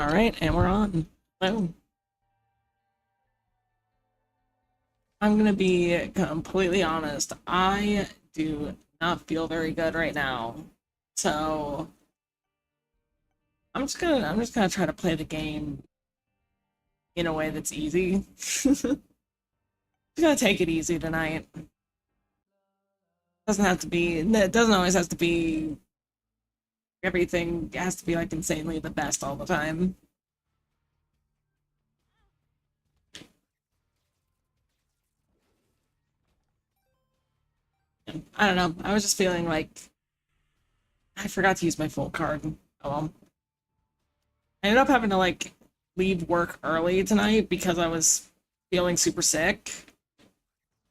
All right, and we're on. Boom. I'm gonna be completely honest. I do not feel very good right now. So I'm just gonna try to play the game in a way that's easy. Just gonna take it easy tonight. Doesn't have to be it doesn't always have to be everything has to be like insanely the best all the time. I don't know. I was just feeling like I forgot to use my full card. Oh well. I ended up having to like leave work early tonight because I was feeling super sick,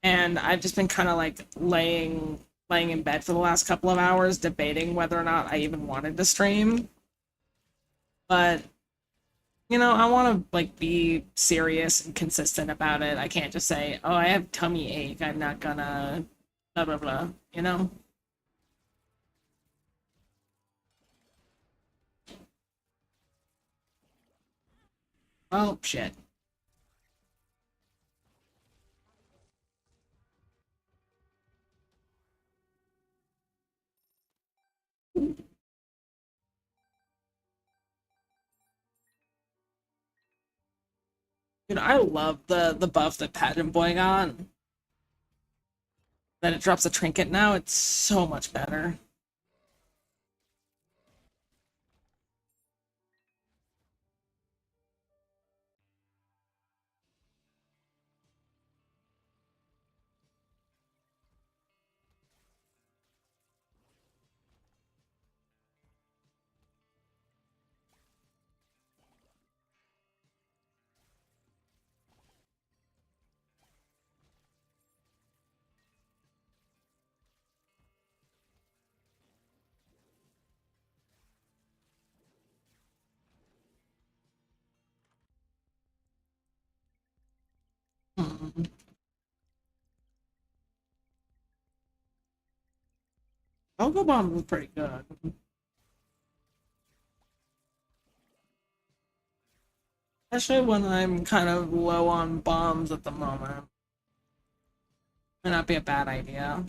and I've just been kind of like laying in bed for the last couple of hours debating whether or not I even wanted to stream. But I want to like be serious and consistent about it. I can't just say, "Oh, I have tummy ache. I'm not gonna blah blah blah." You know? Oh shit. I love the buff that Pageant Boy got. That it drops a trinket now. It's so much better. Mm. Cocoa Bomb was pretty good. Especially when I'm kind of low on bombs at the moment. Might not be a bad idea.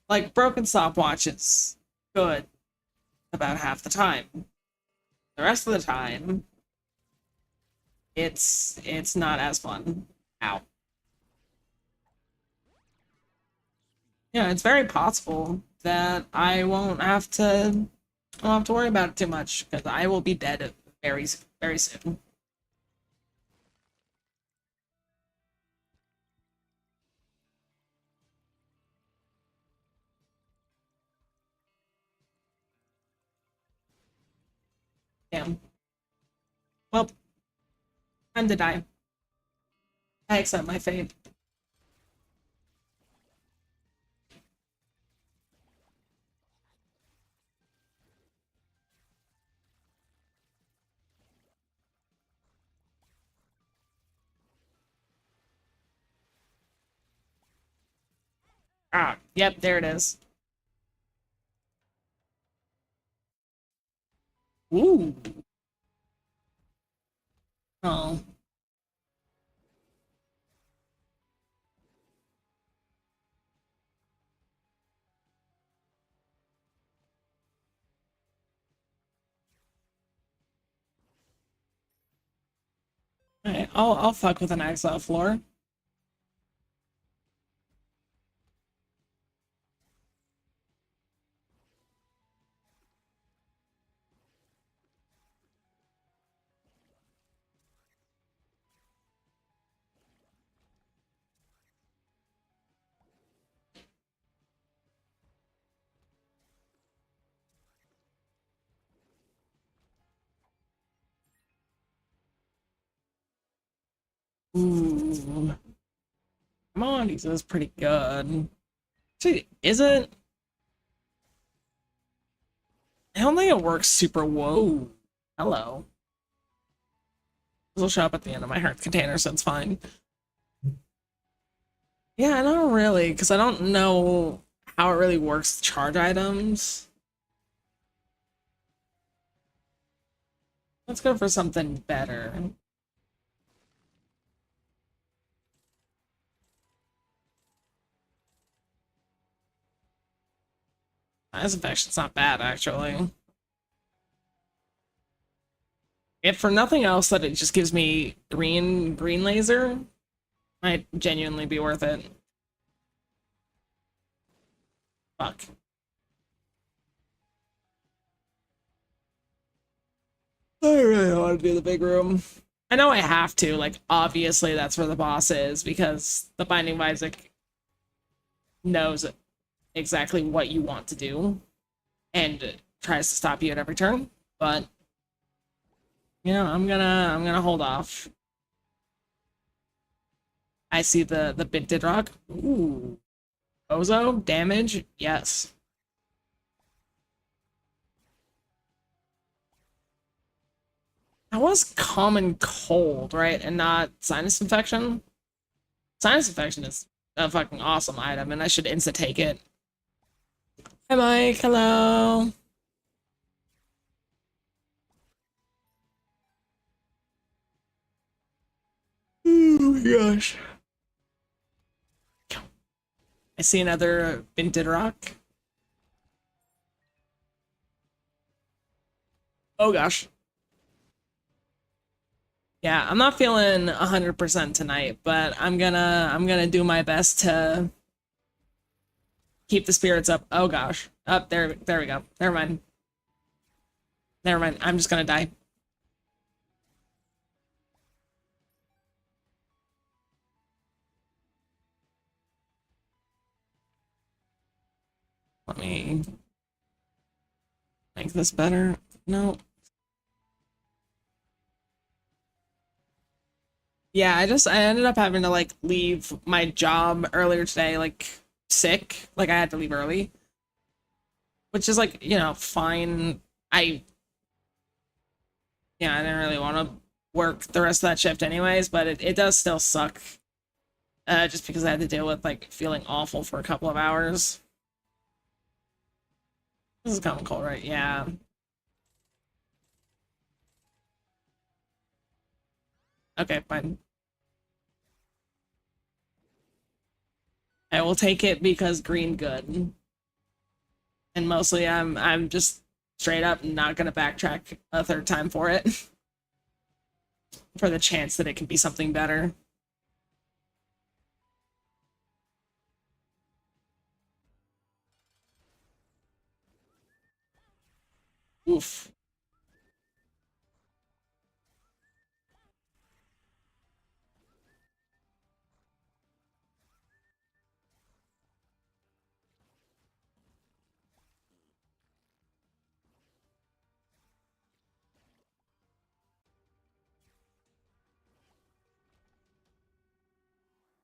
Like, broken stopwatch is good about half the time. The rest of the time, it's not as fun. Ow. Yeah, it's very possible that I won't have to worry about it too much, because I will be dead very soon. Damn. Well, time to die. I accept my fate. Ah, yep, there it is. Ooh. Oh. Alright, I'll fuck with an exile floor. Ooh. Come on, he says pretty good. Actually, is it? I don't think it works super. Whoa. Hello. This will show up at the end of my hearth container, so it's fine. Yeah, I don't really, because I don't know how it really works with charge items. Let's go for something better. This infection's not bad, actually. If for nothing else, that it just gives me green laser, might genuinely be worth it. Fuck. I really don't want to do the big room. I know I have to, like, obviously that's where the boss is, because the Binding of Isaac knows exactly what you want to do, and tries to stop you at every turn, but, you know, I'm gonna hold off. I see the Binted Rock. Ooh. Ozo? Damage? Yes. That was common cold, right? And not sinus infection? Sinus infection is a fucking awesome item, and I should insta take it. Hi, Mike. Hello. Oh my gosh. I see another Binted Rock. Oh gosh. Yeah, I'm not feeling 100% tonight, but I'm gonna do my best to keep the spirits up. Oh gosh. Up there we go. Never mind. Never mind. I'm just gonna die. Let me make this better. No. Yeah, I ended up having to like leave my job earlier today, like sick. Like I had to leave early, which is like, you know, fine. I Yeah, I didn't really want to work the rest of that shift anyways, but it does still suck. Just because I had to deal with like feeling awful for a couple of hours. This is common cold, right? Yeah. Okay, fine. I will take it because green good. And mostly I'm just straight up not gonna backtrack a third time for it. For the chance that it can be something better. Oof.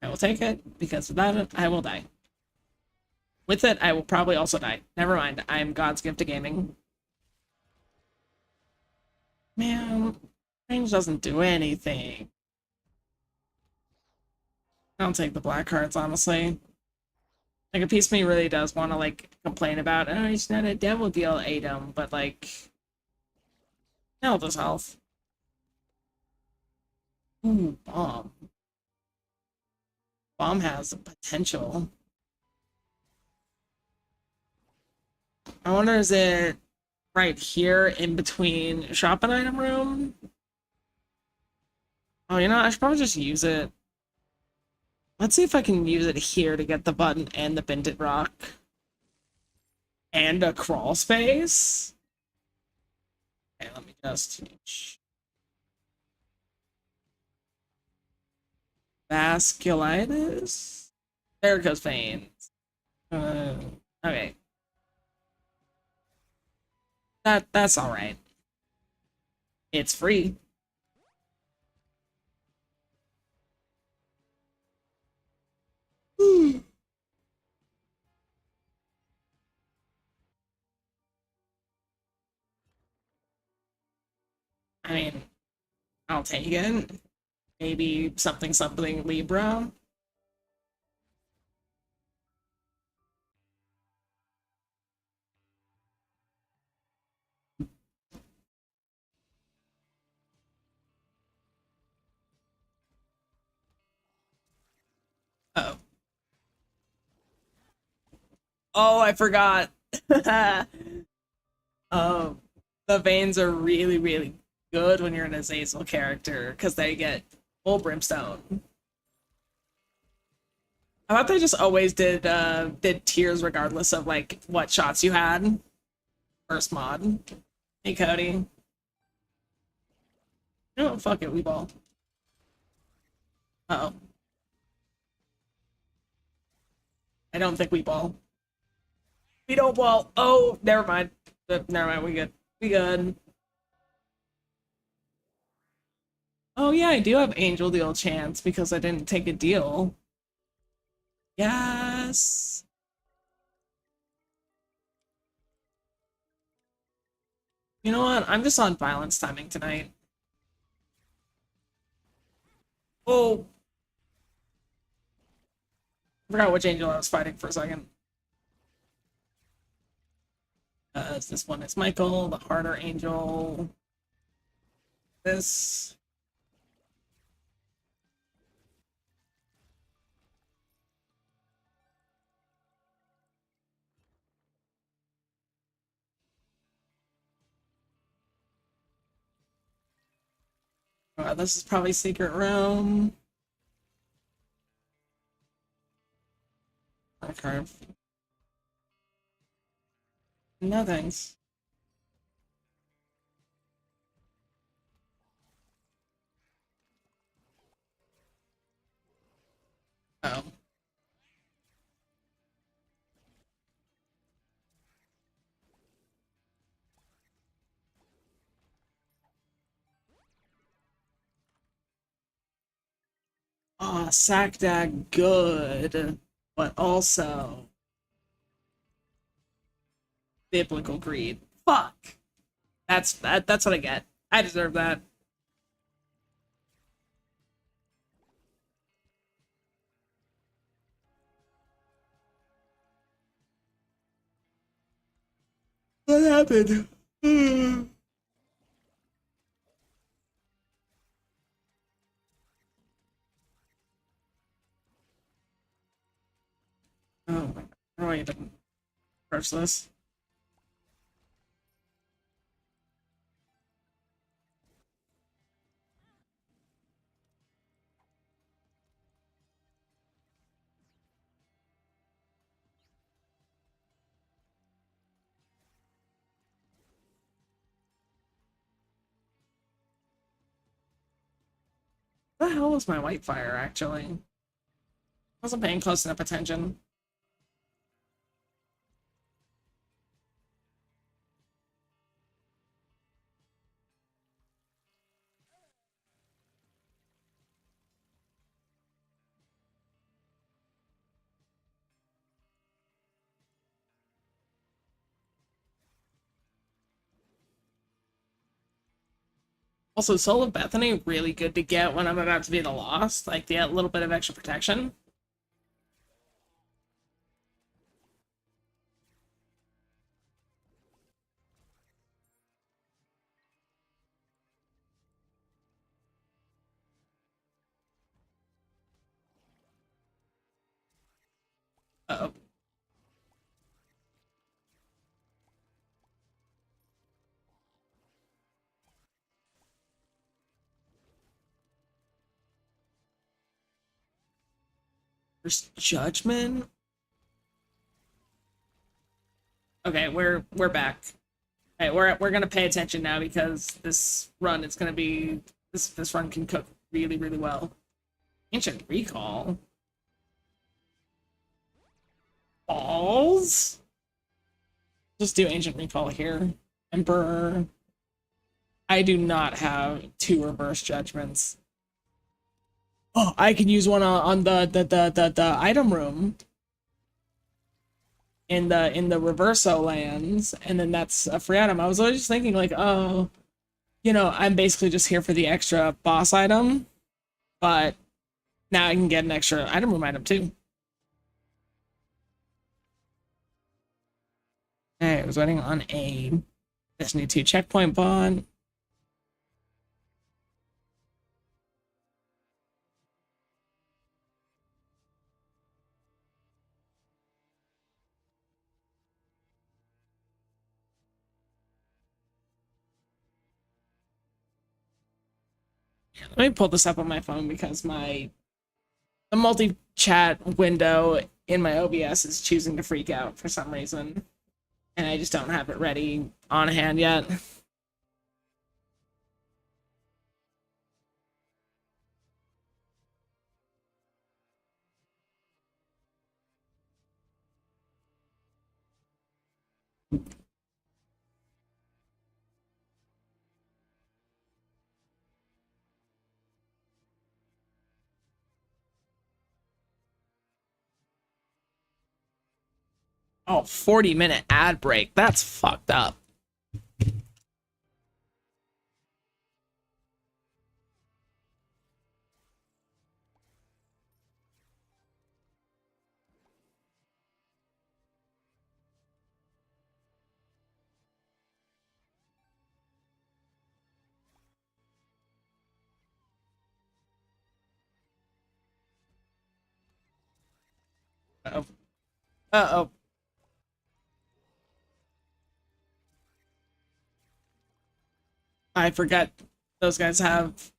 I will take it because without it, I will die. With it, I will probably also die. Never mind. I am God's gift to gaming. Man, range doesn't do anything. I'll take the black cards, honestly. Like, a piece of me really does want to, like, complain about, oh, it's not a devil deal item, but, like, hell does health. Ooh, bomb. Bomb has potential. I wonder, is it right here in between shop and item room? Oh, you know, I should probably just use it. Let's see if I can use it here to get the button and the Bended Rock. And a crawl space? Okay, let me just change. Vasculitis? Varicose veins. Okay. That's alright. It's free. I mean, I'll take it. Maybe something Libra. Oh, I forgot. um, the veins are really, really good when you're an Azazel character because they get full brimstone. I thought they just always did tiers regardless of like what shots you had. First mod. Hey Cody. No, fuck it, we ball. Uh oh. I don't think we ball. We don't ball. Oh, never mind. Never mind, we good. We good. Oh yeah, I do have Angel Deal chance because I didn't take a deal. Yes. You know what? I'm just on violence timing tonight. Oh, I forgot which angel I was fighting for a second. This one is Michael, the harder angel. This. This is probably secret room. Okay. No thanks. Oh. Oh, Sackdag good, but also biblical greed. Fuck. That's what I get. I deserve that. What happened? Oh my god. Oh, you didn't approach this. What the hell was my white fire actually? Wasn't paying close enough attention. Also, Soul of Bethany, really good to get when I'm about to be the Lost. Like, the little bit of extra protection. Uh-oh. There's Judgment? Okay, we're back. Hey, we're gonna pay attention now because this run is gonna be this run can cook really, really well. Ancient Recall? Balls? Just do Ancient Recall here. Emperor. I do not have two reverse judgments. Oh, I can use one on the item room in the reverso lands, and then that's a free item. I was always just thinking like, oh, you know, I'm basically just here for the extra boss item, but now I can get an extra item room item too. Hey, I was waiting on a Destiny 2 checkpoint bot. Let me pull this up on my phone because the multi-chat window in my OBS is choosing to freak out for some reason, and I just don't have it ready on hand yet. Oh, 40-minute ad break. That's fucked up. Uh-oh. Uh-oh. I forgot those guys have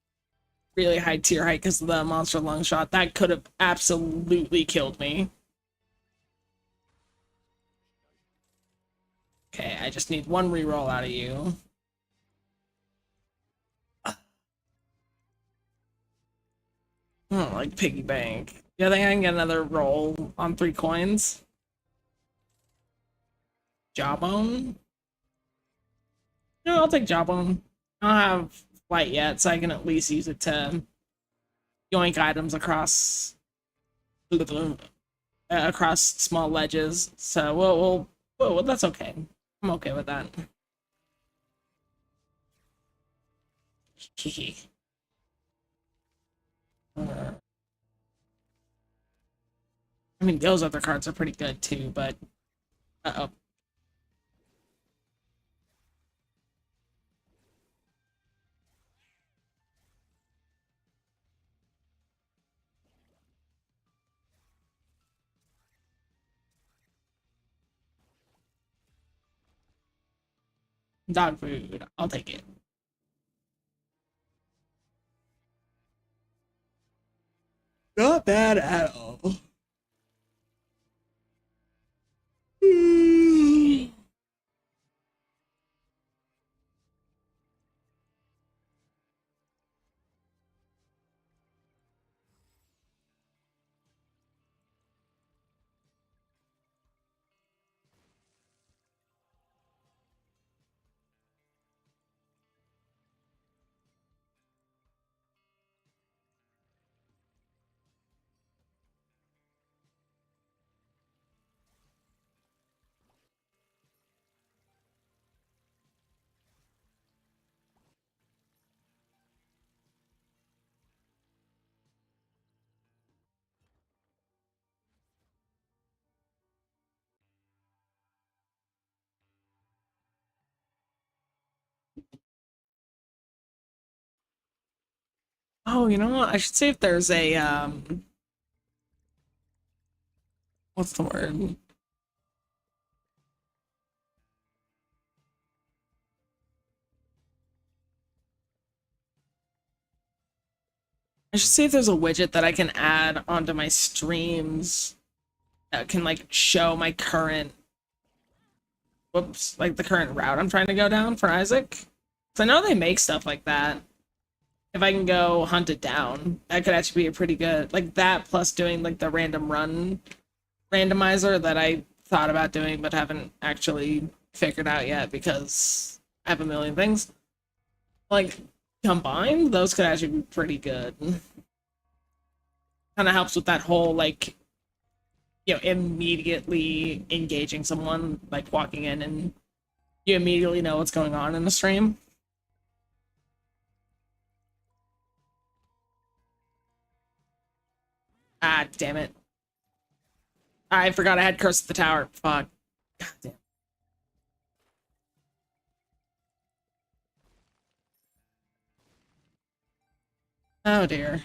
really high tier height because of the monster lung shot. That could have absolutely killed me. Okay, I just need one reroll out of you. I don't like piggy bank. Do you think I can get another roll on 3 coins? Jawbone? No, I'll take jawbone. I don't have flight yet, so I can at least use it to yoink items across small ledges. So well, that's okay. I'm okay with that. I mean, those other cards are pretty good too, but uh-oh. Dog food. I'll take it. Not bad at all. Oh, you know what? I should see if there's a what's the word? I should see if there's a widget that I can add onto my streams that can like show my current like the current route I'm trying to go down for Isaac. So I know they make stuff like that. If I can go hunt it down, that could actually be a pretty good like that plus doing like the random run randomizer that I thought about doing but haven't actually figured out yet because I have a million things. Like combined, those could actually be pretty good. Kind of helps with that whole like immediately engaging someone, like walking in and you immediately know what's going on in the stream. Ah, damn it. I forgot I had Curse of the Tower. Fuck. God damn. Oh dear.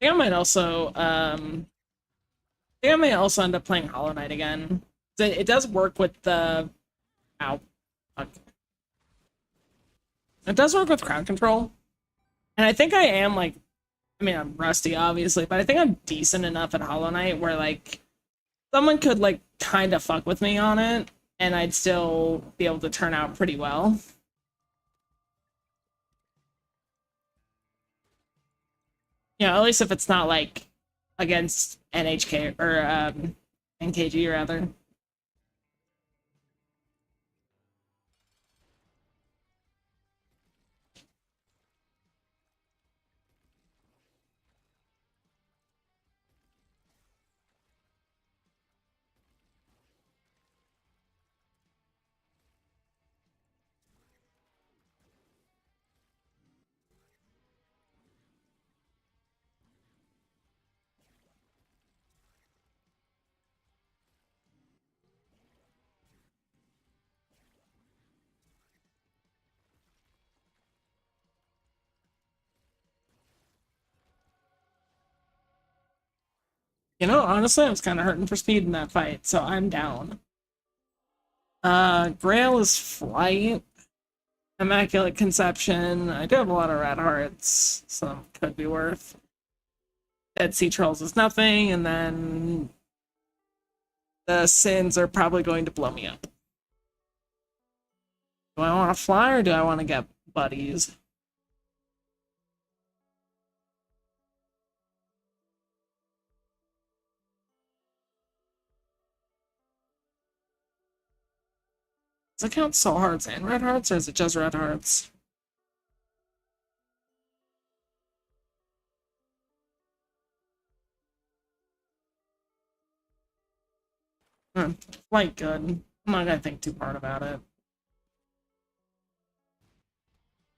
think I might also I think I may also end up playing Hollow Knight again. It does work with the ow. Fuck. It does work with crowd control. And I think I am like I mean I'm rusty obviously, but I think I'm decent enough at Hollow Knight where like someone could like kind of fuck with me on it and I'd still be able to turn out pretty well. Yeah, at least if it's not like against NHK or NKG rather. You know, honestly, I was kind of hurting for speed in that fight, so I'm down. Grail is flight. Immaculate Conception. I do have a lot of red hearts, so could be worth. Dead Sea Trolls is nothing, and then the Sins are probably going to blow me up. Do I want to fly or do I want to get buddies? Does it count soul hearts and red hearts, or is it just red hearts? Hmm. Flight good. I'm not gonna think too hard about it.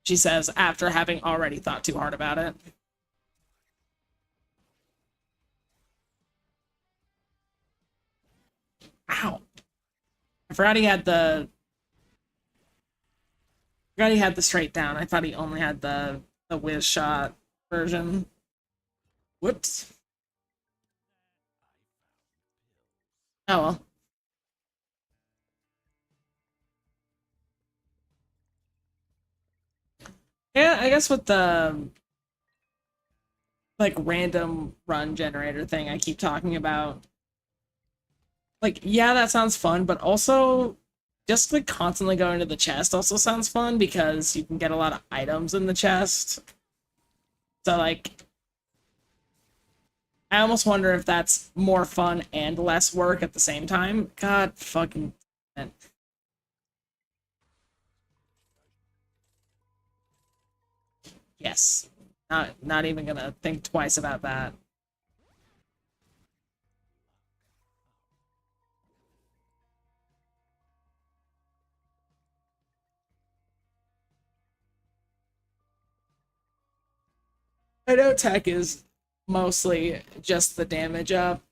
She says after having already thought too hard about it. Ow. I forgot he had the forgot he had the straight down. I thought he only had the whiz shot version. Whoops. Oh well. Yeah, I guess with the like random run generator thing I keep talking about, like yeah, that sounds fun, but also just like constantly going to the chest also sounds fun because you can get a lot of items in the chest. So like I almost wonder if that's more fun and less work at the same time. God fucking yes. Not even gonna think twice about that. I know tech is mostly just the damage up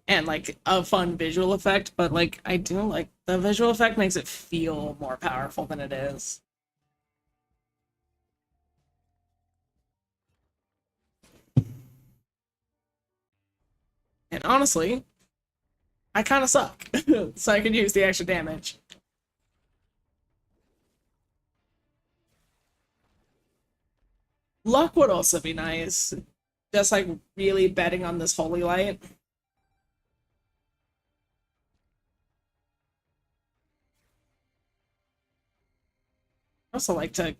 and like a fun visual effect, but like I do like the visual effect makes it feel more powerful than it is. And honestly, I kind of suck, so I can use the extra damage. Luck would also be nice, just like really betting on this holy light. I also like to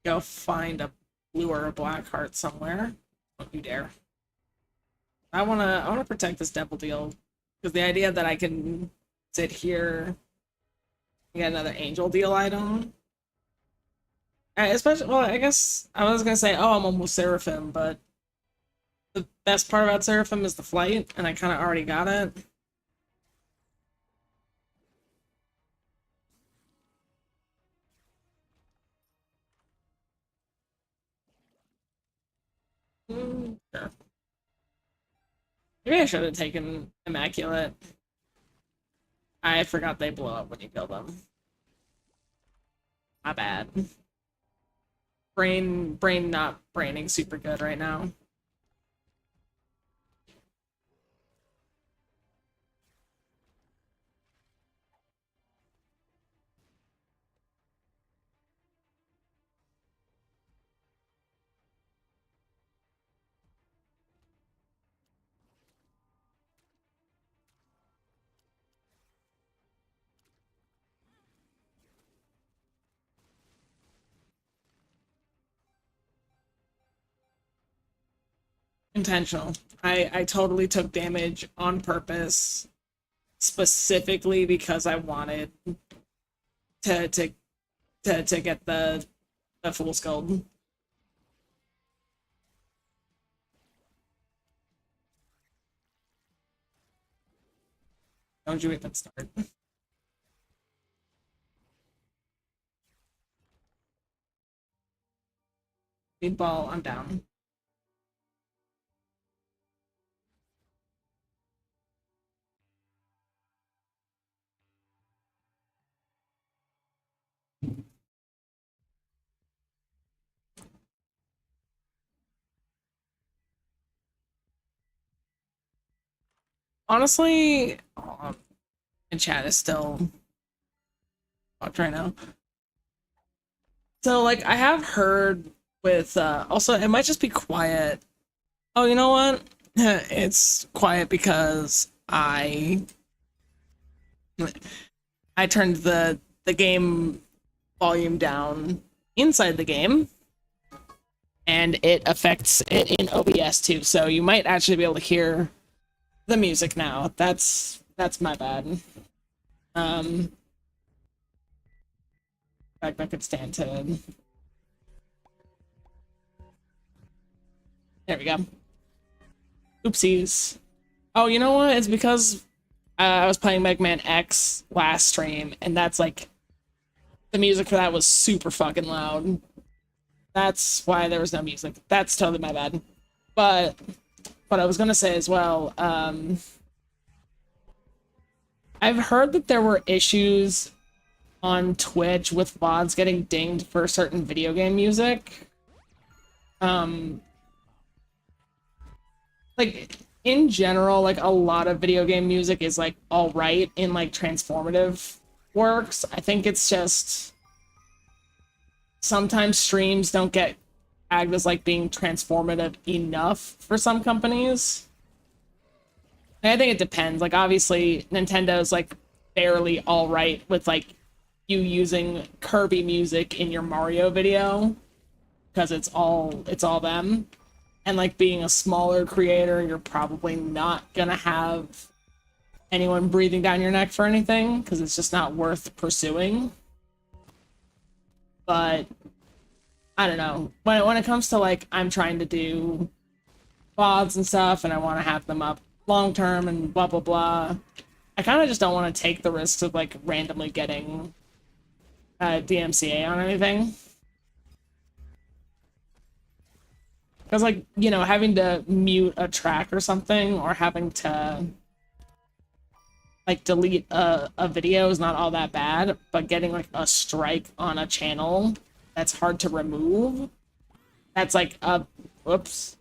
go find a blue or a black heart somewhere. Don't you dare. I wanna protect this devil deal. Because the idea that I can sit here and get another angel deal item. Especially well, I guess I was gonna say, oh I'm almost Seraphim, but the best part about Seraphim is the flight, and I kinda already got it. Sure. Maybe I should have taken Immaculate. I forgot they blow up when you kill them. My bad. brain not braining super good right now. Intentional. I totally took damage on purpose, specifically because I wanted to to to get the full skull. Don't you even start. Meatball, I'm down. Honestly, and chat is still fucked right now. So like I have heard with also it might just be quiet. Oh, you know what? It's quiet because I turned the game volume down inside the game and it affects it in OBS too. So you might actually be able to hear the music now. That's my bad. In fact, I could stand to. There we go. Oopsies. Oh, you know what? It's because I was playing Mega Man X last stream, and that's like the music for that was super fucking loud. That's why there was no music. That's totally my bad. But what I was gonna say as well, I've heard that there were issues on Twitch with VODs getting dinged for certain video game music. Like in general, like a lot of video game music is like all right in like transformative works. I think it's just sometimes streams don't get tagged as like being transformative enough for some companies. And I think it depends. Like obviously Nintendo's like barely all right with like you using Kirby music in your Mario video because it's all them. And like being a smaller creator, you're probably not gonna have anyone breathing down your neck for anything because it's just not worth pursuing. But I don't know. When it comes to like I'm trying to do VODs and stuff and I want to have them up long term and blah blah blah, I kind of just don't want to take the risks of like randomly getting DMCA on anything. Because, like, you know, having to mute a track or something, or having to, like, delete a video is not all that bad, but getting, like, a strike on a channel that's hard to remove, that's, like, a, whoops,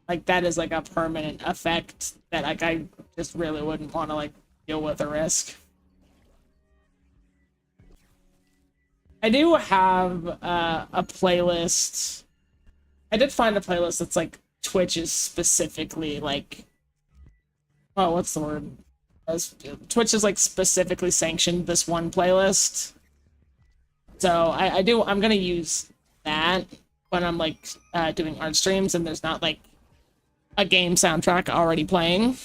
like, that is, like, a permanent effect that, like, I just really wouldn't want to, like, deal with or risk. I do have a playlist. I did find a playlist that's like Twitch is specifically like, oh, what's the word? Twitch is like specifically sanctioned this one playlist. So I'm gonna use that when I'm like doing art streams and there's not like a game soundtrack already playing.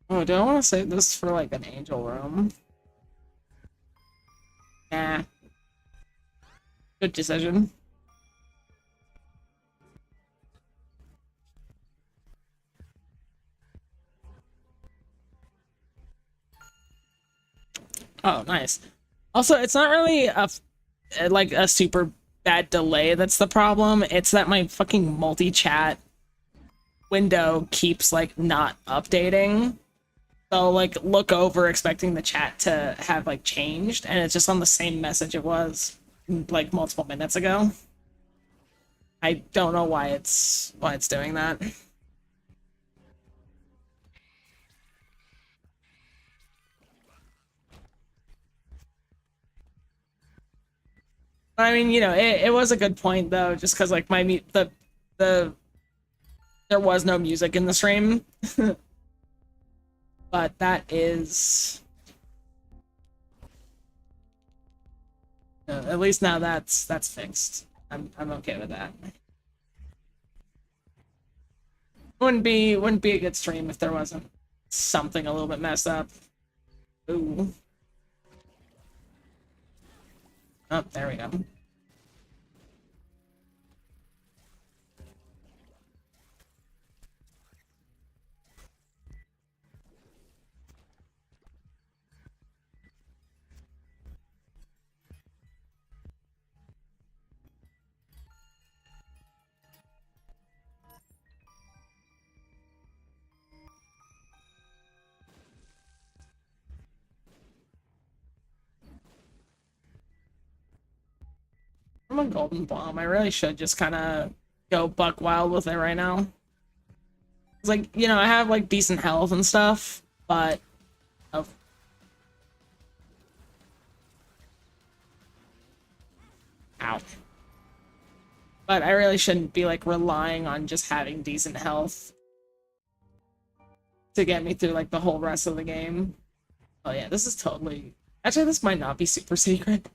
Oh, do I want to save this for like an angel room? Nah. Good decision. Oh, nice. Also, it's not really like a super bad delay that's the problem. It's that my fucking multi-chat window keeps like not updating. So they'll like look over expecting the chat to have like changed, and it's just on the same message it was like multiple minutes ago. I don't know why it's doing that. I mean, it was a good point though, just because like the there was no music in the stream, but that is at least now that's fixed. I'm okay with that. Wouldn't be a good stream if there wasn't something a little bit messed up. Ooh. Oh, there we go. I'm a golden bomb. I really should just kind of go buck wild with it right now. It's like, I have like decent health and stuff, but oh, ow. But I really shouldn't be like relying on just having decent health to get me through like the whole rest of the game. Oh yeah, this is totally. Actually, this might not be super secret.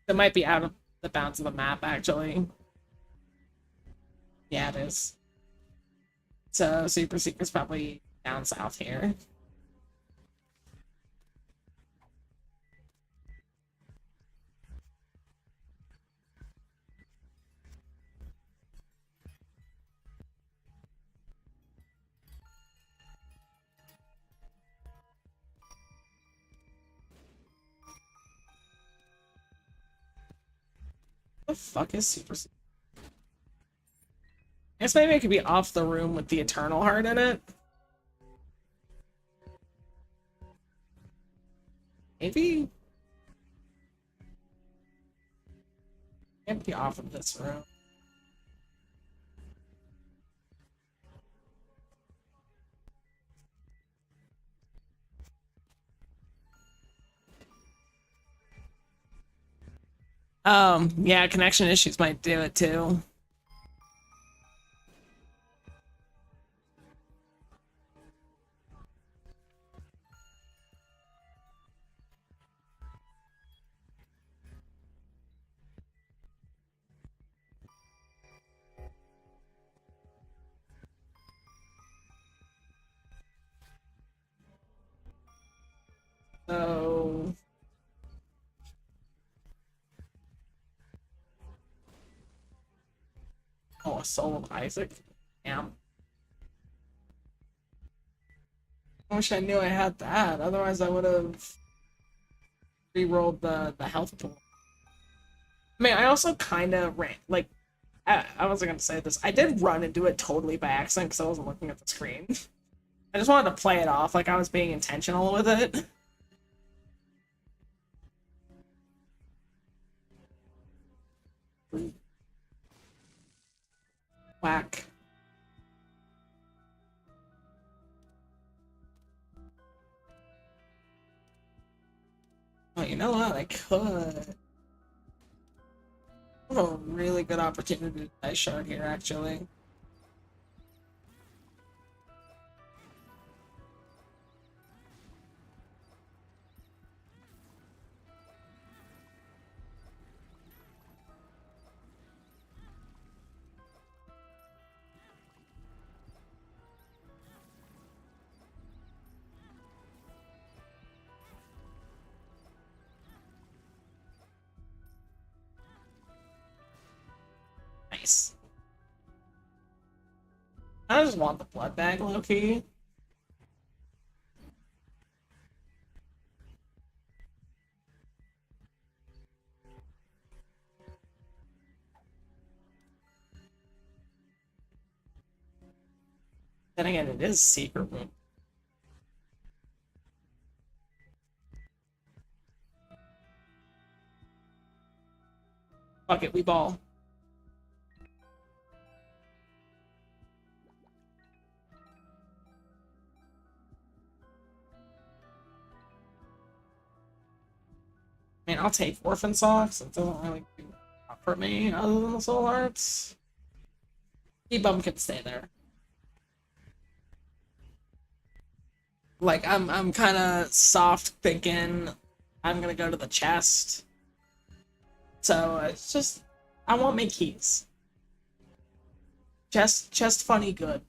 It might be out of the bounds of the map, actually. Yeah, it is. So super secret's probably down south here. What the fuck is super secret? I guess maybe it could be off the room with the Eternal Heart in it. Maybe? Can't be off of this room. Yeah, connection issues might do it too. So oh, a soul of Isaac. Damn. I wish I knew I had that. Otherwise, I would have re-rolled the health pool. I mean, I also kind of ran like I wasn't gonna say this. I did run and do it totally by accident because I wasn't looking at the screen. I just wanted to play it off like I was being intentional with it. Whack. Oh, you know what? I could. I have a really good opportunity to die shard here, actually. Nice. I just want the blood bag, low-key. Then again, it is secret room. Fuck it, we ball. I mean, I'll take Orphan Socks. It doesn't really do a lot for me other than the Soul Hearts. E-Bum can stay there. Like, I'm kind of soft thinking I'm gonna go to the chest. So it's just, I want my keys. Chest funny good.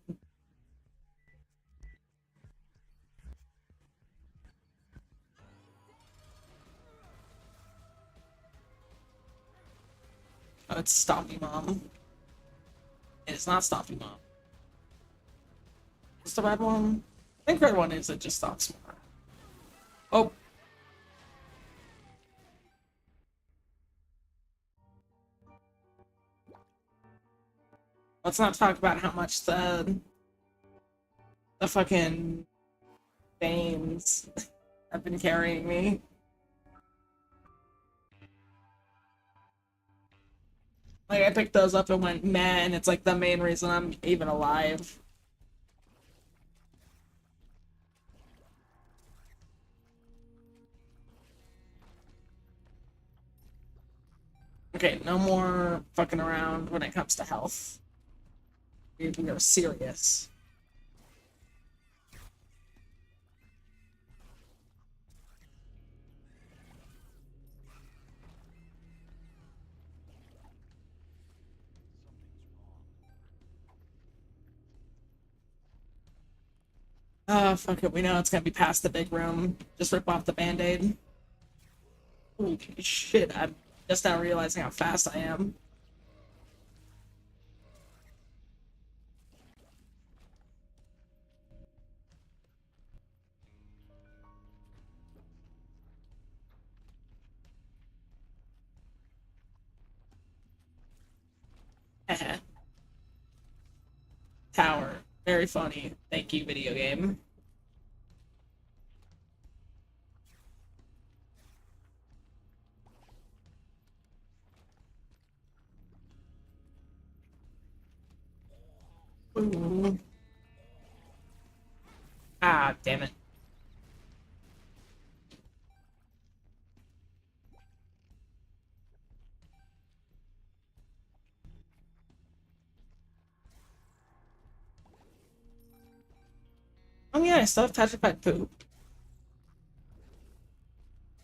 Oh, it's Stompy Mom. It's not Stompy Mom. What's the red one? I think red one is it just stops more. Oh. Let's not talk about how much the fucking veins have been carrying me. Like, I picked those up and went, man, it's like the main reason I'm even alive. Okay, no more fucking around when it comes to health. We are serious. Oh, fuck it, we know it's gonna be past the big room. Just rip off the band-aid. Holy shit, I'm just now realizing how fast I am. Tower. Very funny. Thank you, video game. Ooh. Ah, damn it. Oh yeah, I still have petrified poop.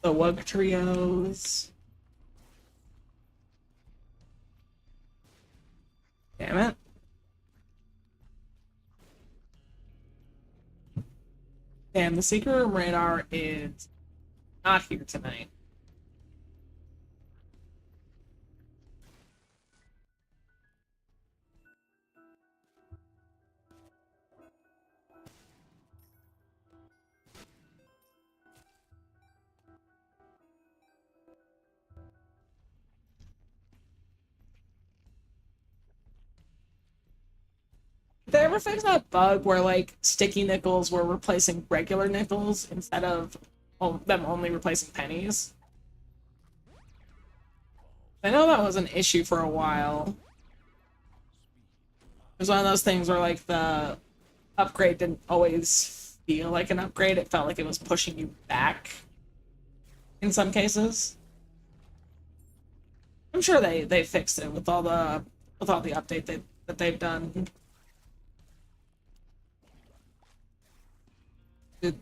The Wug Trios. Damn it. Damn, the secret room radar is not here tonight. Did they ever fix that bug where, like, sticky nickels were replacing regular nickels instead of them only replacing pennies? I know that was an issue for a while. It was one of those things where, like, the upgrade didn't always feel like an upgrade. It felt like it was pushing you back in some cases. I'm sure they fixed it with all the update that they've done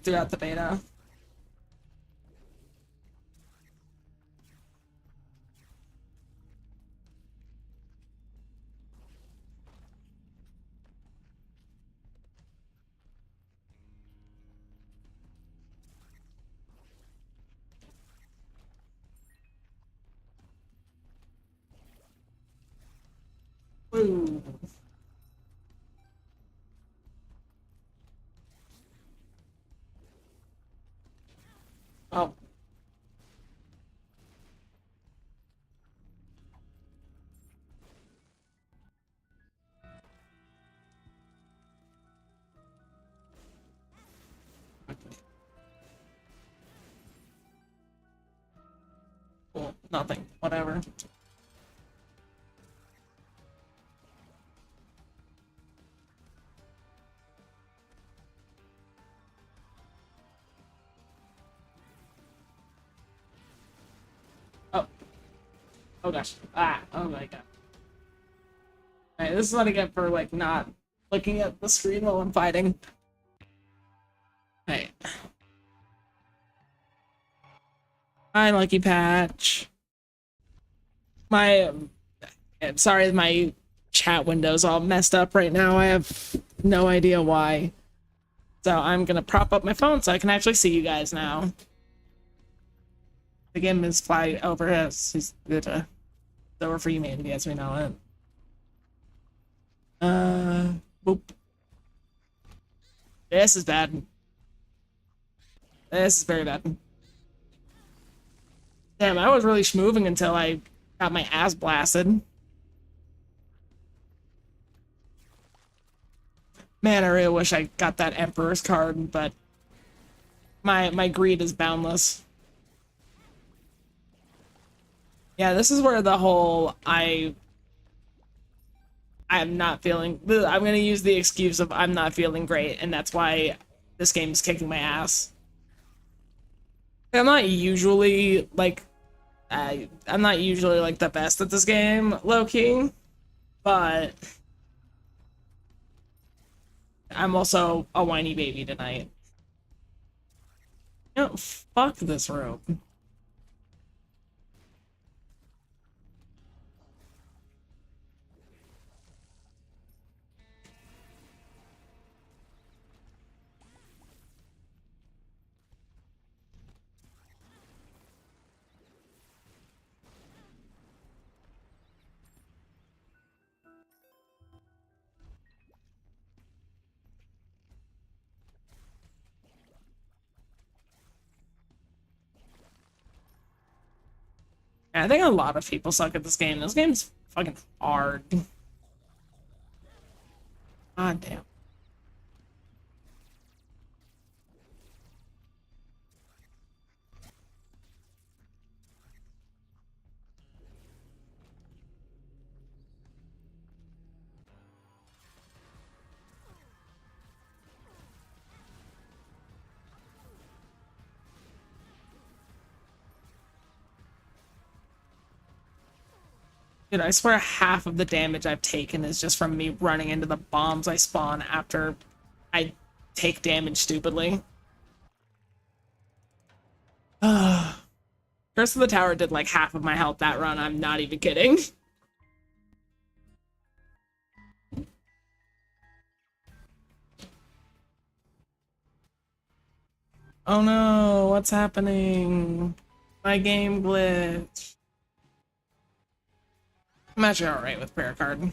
throughout the beta. Ooh. Oh. Cool. Nothing. Whatever. Oh gosh. Ah, oh my god. Alright, this is what I get for, like, not looking at the screen while I'm fighting. Alright. Hi, Lucky Patch. I'm sorry, my chat window's all messed up right now. I have no idea why. So I'm gonna prop up my phone so I can actually see you guys now. The game is fly over us. It's over for you, maybe, as we know it. Boop. This is bad. This is very bad. Damn, I was really schmoving until I got my ass blasted. Man, I really wish I got that Emperor's card, but my greed is boundless. Yeah, this is where the whole I'm not feeling, I'm gonna use the excuse of I'm not feeling great, and that's why this game is kicking my ass. I'm not usually like I'm not usually like the best at this game, low-key, but I'm also a whiny baby tonight. You know, fuck this room. I think a lot of people suck at this game. This game's fucking hard. God damn. Dude, I swear half of the damage I've taken is just from me running into the bombs I spawn after I take damage stupidly. Curse of the Tower did like half of my health that run, I'm not even kidding. Oh no, what's happening? My game glitch. I'm actually alright with prayer card.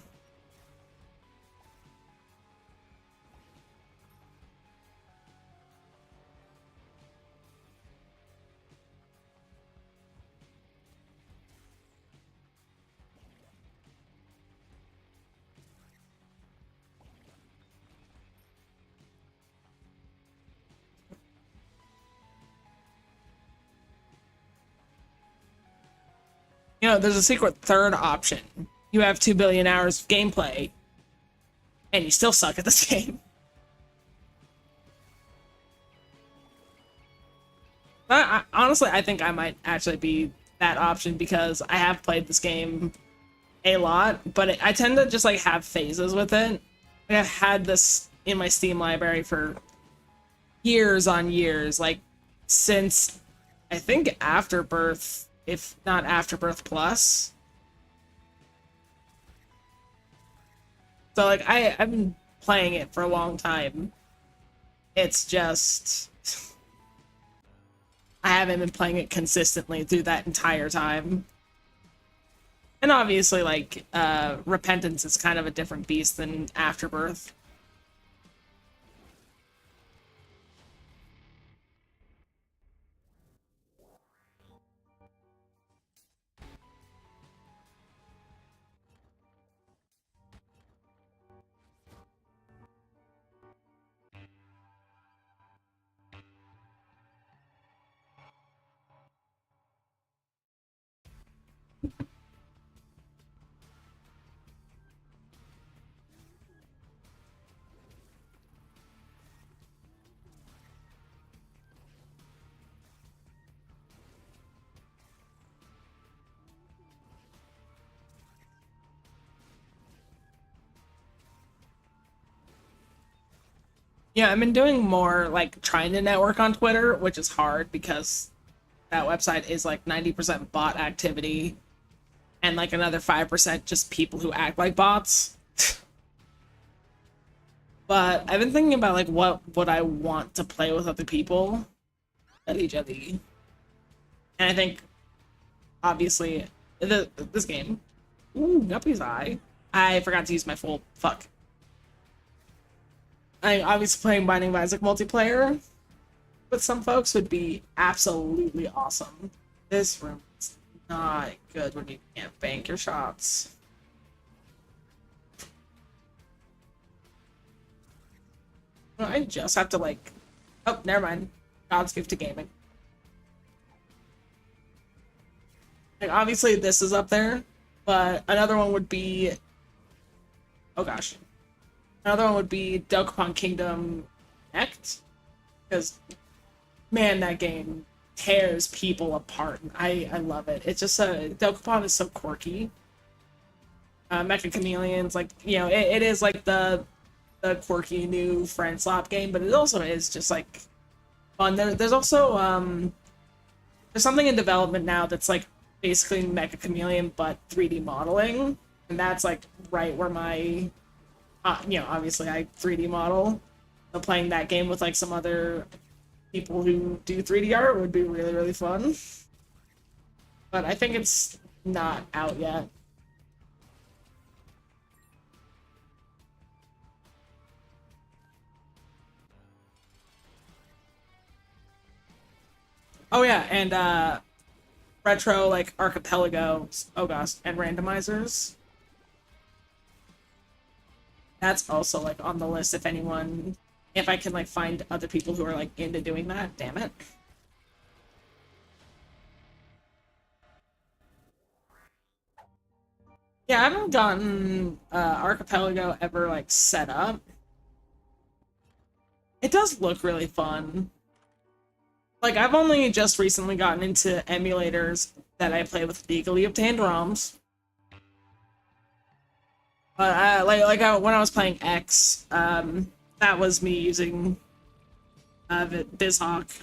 You know, there's a secret third option. You have 2 billion hours of gameplay, and you still suck at this game. Honestly, I think I might actually be that option because I have played this game a lot, but I tend to just like have phases with it. Like, I've had this in my Steam library for years on years, like since I think Afterbirth, if not Afterbirth Plus. So like I've been playing it for a long time. It's just I haven't been playing it consistently through that entire time. And obviously, like, Repentance is kind of a different beast than Afterbirth. Yeah, I've been doing more like trying to network on Twitter, which is hard because that website is like 90% bot activity and like another 5% just people who act like bots. But I've been thinking about like what would I want to play with other people at each other. And I think obviously this game. Ooh, Guppy's eye. I forgot to use my full fuck. I obviously playing Binding of Isaac multiplayer with some folks would be absolutely awesome. This room is not good when you can't bank your shots. I just have to like, oh, never mind. God's gift to gaming. Like obviously this is up there, but another one would be, oh gosh, another one would be Dokapon Kingdom Connect, because man, that game tears people apart. I love it. It's just Dokapon is so quirky. Mecha Chameleons, like it is like the quirky new friend slap game, but it also is just like fun. There's also there's something in development now that's like basically Mecha Chameleon but 3D modeling, and that's like right where my obviously I 3D model. So playing that game with like some other people who do 3D art would be really really fun. But I think it's not out yet. Oh yeah, and retro like archipelagos, oh gosh, and randomizers. That's also like on the list if I can like find other people who are like into doing that. Damn it. Yeah, I haven't gotten archipelago ever like set up. It does look really fun. Like I've only just recently gotten into emulators that I play with legally obtained ROMs. But when I was playing X, that was me using BizHawk,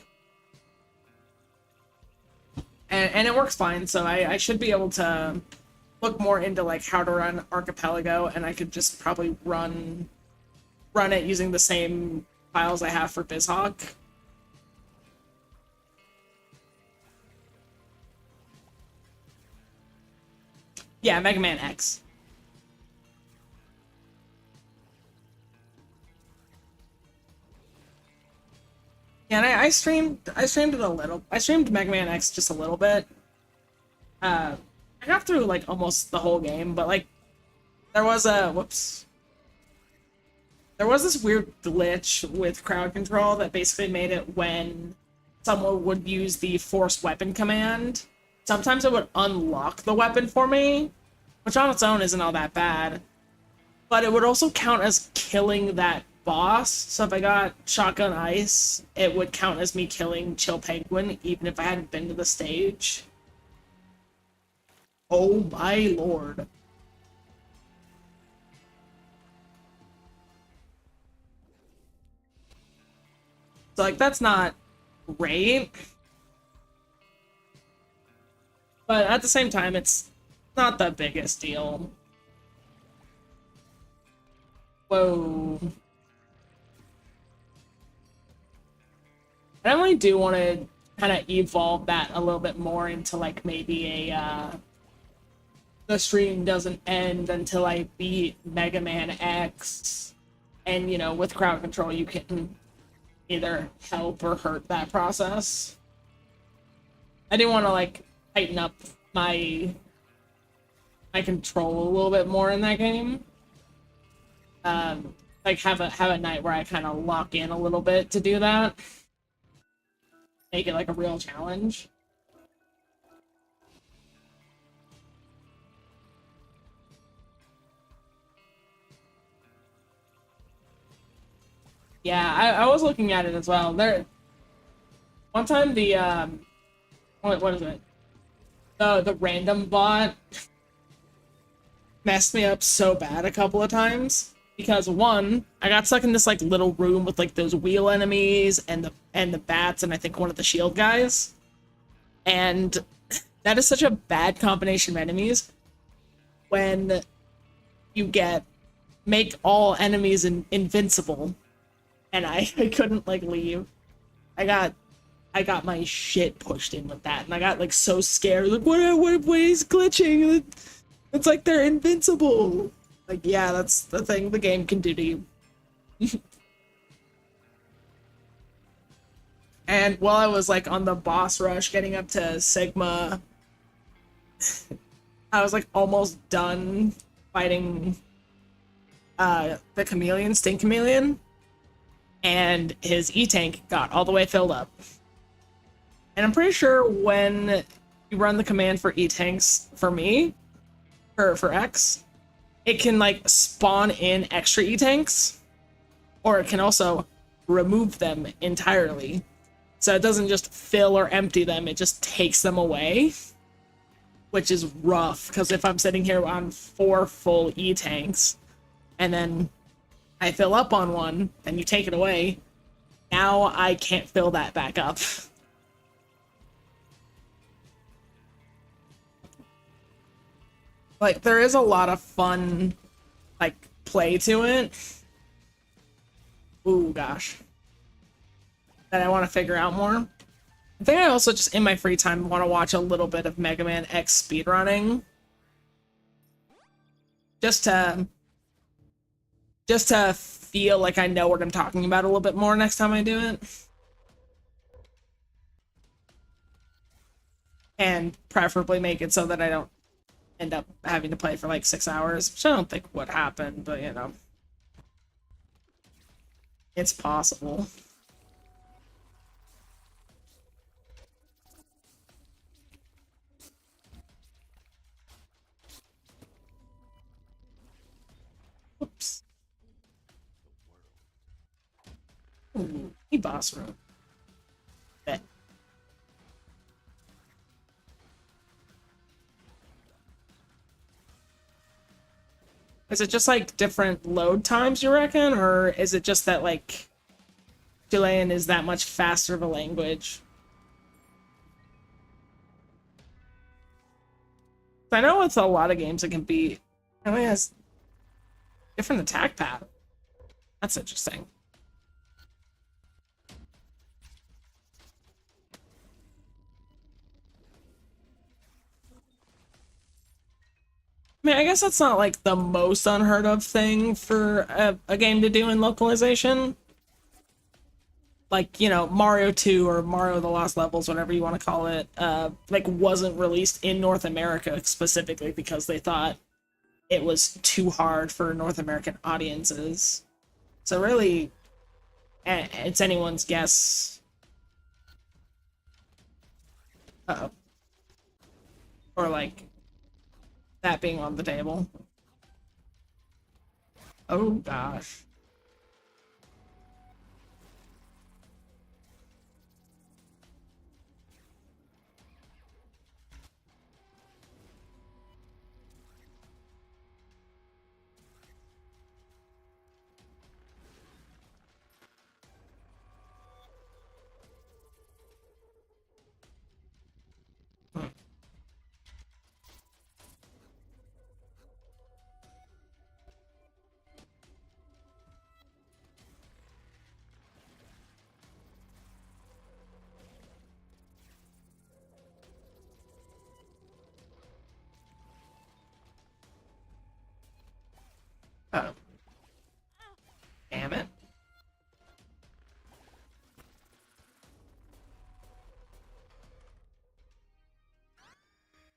and it works fine. So I should be able to look more into like how to run Archipelago, and I could just probably run it using the same files I have for BizHawk. Yeah, Mega Man X. Yeah, and I streamed it a little. I streamed Mega Man X just a little bit. I got through like almost the whole game, but like there was a whoops. There was this weird glitch with crowd control that basically made it when someone would use the force weapon command, sometimes it would unlock the weapon for me, which on its own isn't all that bad. But it would also count as killing that boss. So if I got Shotgun Ice, it would count as me killing Chill Penguin, even if I hadn't been to the stage. Oh my lord. So like that's not great. But at the same time, it's not the biggest deal. Whoa. I really do want to kind of evolve that a little bit more into like maybe the stream doesn't end until I beat Mega Man X, and with crowd control you can either help or hurt that process. I do want to like tighten up my control a little bit more in that game. Like have a night where I kind of lock in a little bit to do that. Make it like a real challenge. Yeah, I was looking at it as well. One time the what is it? The random bot messed me up so bad a couple of times. because one, I got stuck in this like little room with like those wheel enemies and the bats and I think one of the shield guys. And that is such a bad combination of enemies when you make all enemies invincible, and I couldn't like leave. I got my shit pushed in with that, and I got like so scared. Like, what is glitching? It's like they're invincible. Like, yeah, that's the thing the game can do to you. And while I was like on the boss rush, getting up to Sigma, I was like almost done fighting the chameleon, Stink Chameleon, and his E-Tank got all the way filled up. And I'm pretty sure when you run the command for E-Tanks, for me, for X, it can like spawn in extra E-Tanks, or it can also remove them entirely. So it doesn't just fill or empty them, it just takes them away, which is rough, because if I'm sitting here on 4 full E-Tanks, and then I fill up on one, and you take it away, now I can't fill that back up. Like, there is a lot of fun, like, play to it. Ooh, gosh. That I want to figure out more. I think I also just, in my free time, want to watch a little bit of Mega Man X speedrunning. Just to feel like I know what I'm talking about a little bit more next time I do it. And preferably make it so that I don't end up having to play for like 6 hours, which I don't think would happen, but you know. It's possible. Oops. Ooh, a boss room. Bet. Is it just like different load times, you reckon? Or is it just that like Chilean is that much faster of a language? I know with a lot of games it can be, it only has different attack pattern. That's interesting. I mean, I guess that's not like the most unheard of thing for a game to do in localization. Like, you know, Mario 2 or Mario the Lost Levels, whatever you want to call it, like wasn't released in North America specifically because they thought it was too hard for North American audiences. So really, it's anyone's guess. Uh-oh. Or like that being on the table. Oh gosh. Oh. Damn it.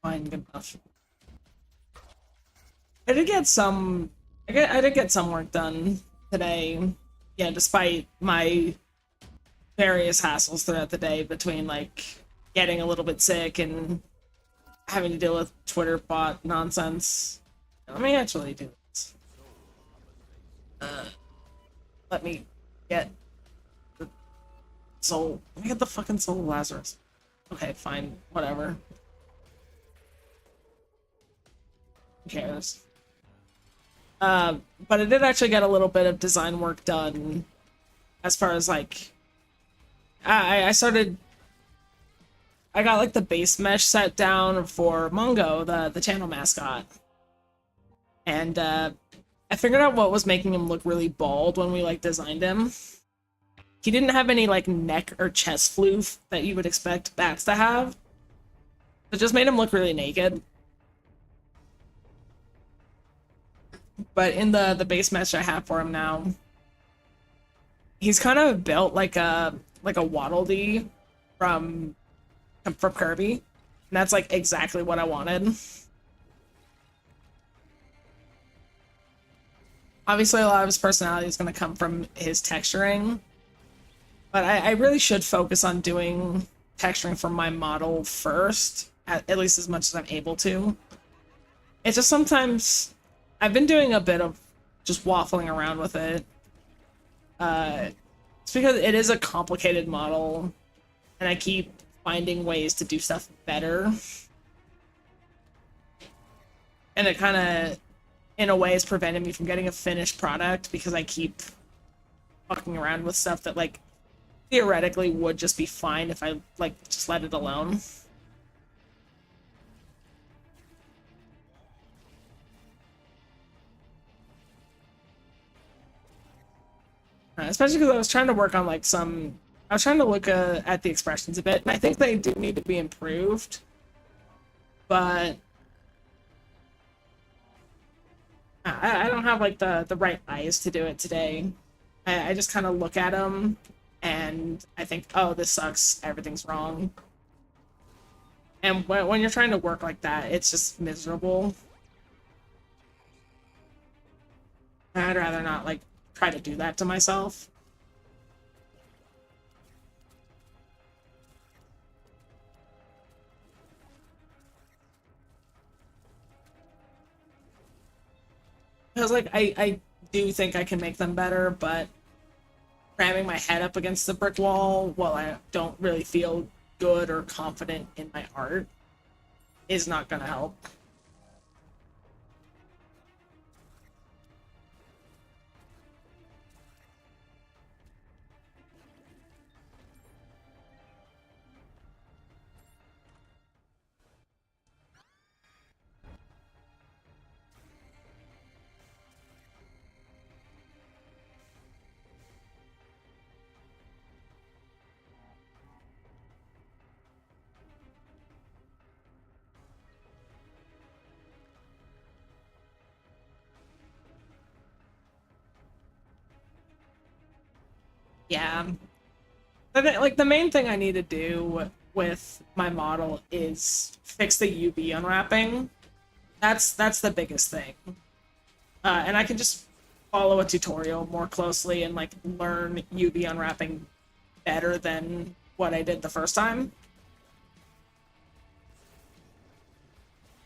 Fine, good enough. I did get some. I did get some work done today. Yeah, despite my various hassles throughout the day between like getting a little bit sick and having to deal with Twitter bot nonsense. Let me actually do this. Let me get the soul. Let me get the fucking soul of Lazarus. Okay, fine, whatever. Who cares? But I did actually get a little bit of design work done as far as like I started I got like the base mesh set down for Mungo, the channel mascot. And I figured out what was making him look really bald when we like designed him. He didn't have any like neck or chest floof that you would expect bats to have. It just made him look really naked. But in the base mesh I have for him now, he's kind of built like a Waddle Dee from Kirby. And that's like exactly what I wanted. Obviously, a lot of his personality is going to come from his texturing, but I really should focus on doing texturing for my model first, at least as much as I'm able to. It's just sometimes I've been doing a bit of just waffling around with it. It's because it is a complicated model, and I keep finding ways to do stuff better. And it kind of, in a way, has prevented me from getting a finished product because I keep fucking around with stuff that, like, theoretically would just be fine if I, like, just let it alone. Especially because I was trying to work on, like, I was trying to look at the expressions a bit, and I think they do need to be improved. But I don't have, like, the right eyes to do it today. I just kind of look at them, and I think, oh, this sucks, everything's wrong. And when you're trying to work like that, it's just miserable. I'd rather not, like, try to do that to myself. Because, like, I do think I can make them better, but ramming my head up against the brick wall while I don't really feel good or confident in my art is not gonna help. Yeah. Like, the main thing I need to do with my model is fix the UV unwrapping. That's the biggest thing. And I can just follow a tutorial more closely and, like, learn UV unwrapping better than what I did the first time.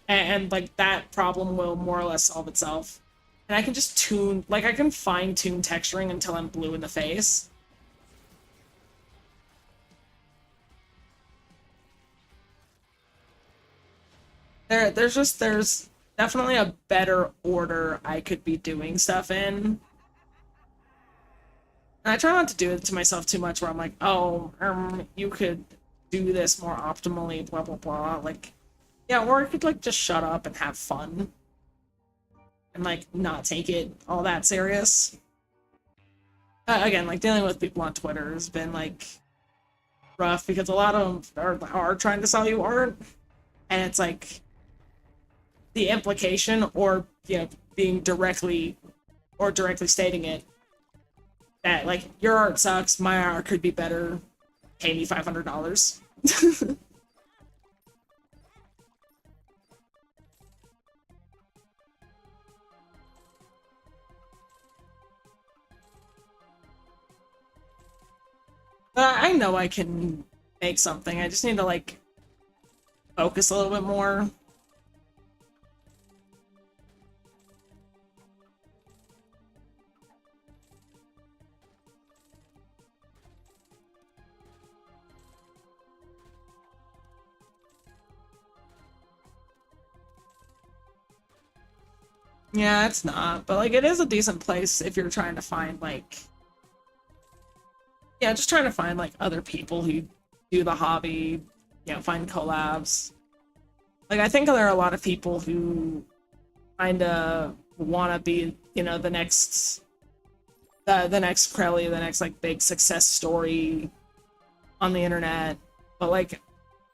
And like, that problem will more or less solve itself. And I can just tune, like, I can fine-tune texturing until I'm blue in the face. There's definitely a better order I could be doing stuff in. And I try not to do it to myself too much where I'm like, oh, you could do this more optimally, blah, blah, blah. Like, yeah, or I could, like, just shut up and have fun. And, like, not take it all that serious. Again, like, dealing with people on Twitter has been, like, rough because a lot of them are trying to sell you art. And it's like, the implication, or, you know, being directly stating it, that, like, your art sucks, my art could be better, pay me $500. I know I can make something, I just need to, like, focus a little bit more. Yeah, it's not, but like it is a decent place if you're trying to find like, yeah, just trying to find like other people who do the hobby, find collabs. Like I think there are a lot of people who kind of want to be, the next the next Crelly, the next like big success story on the internet. But like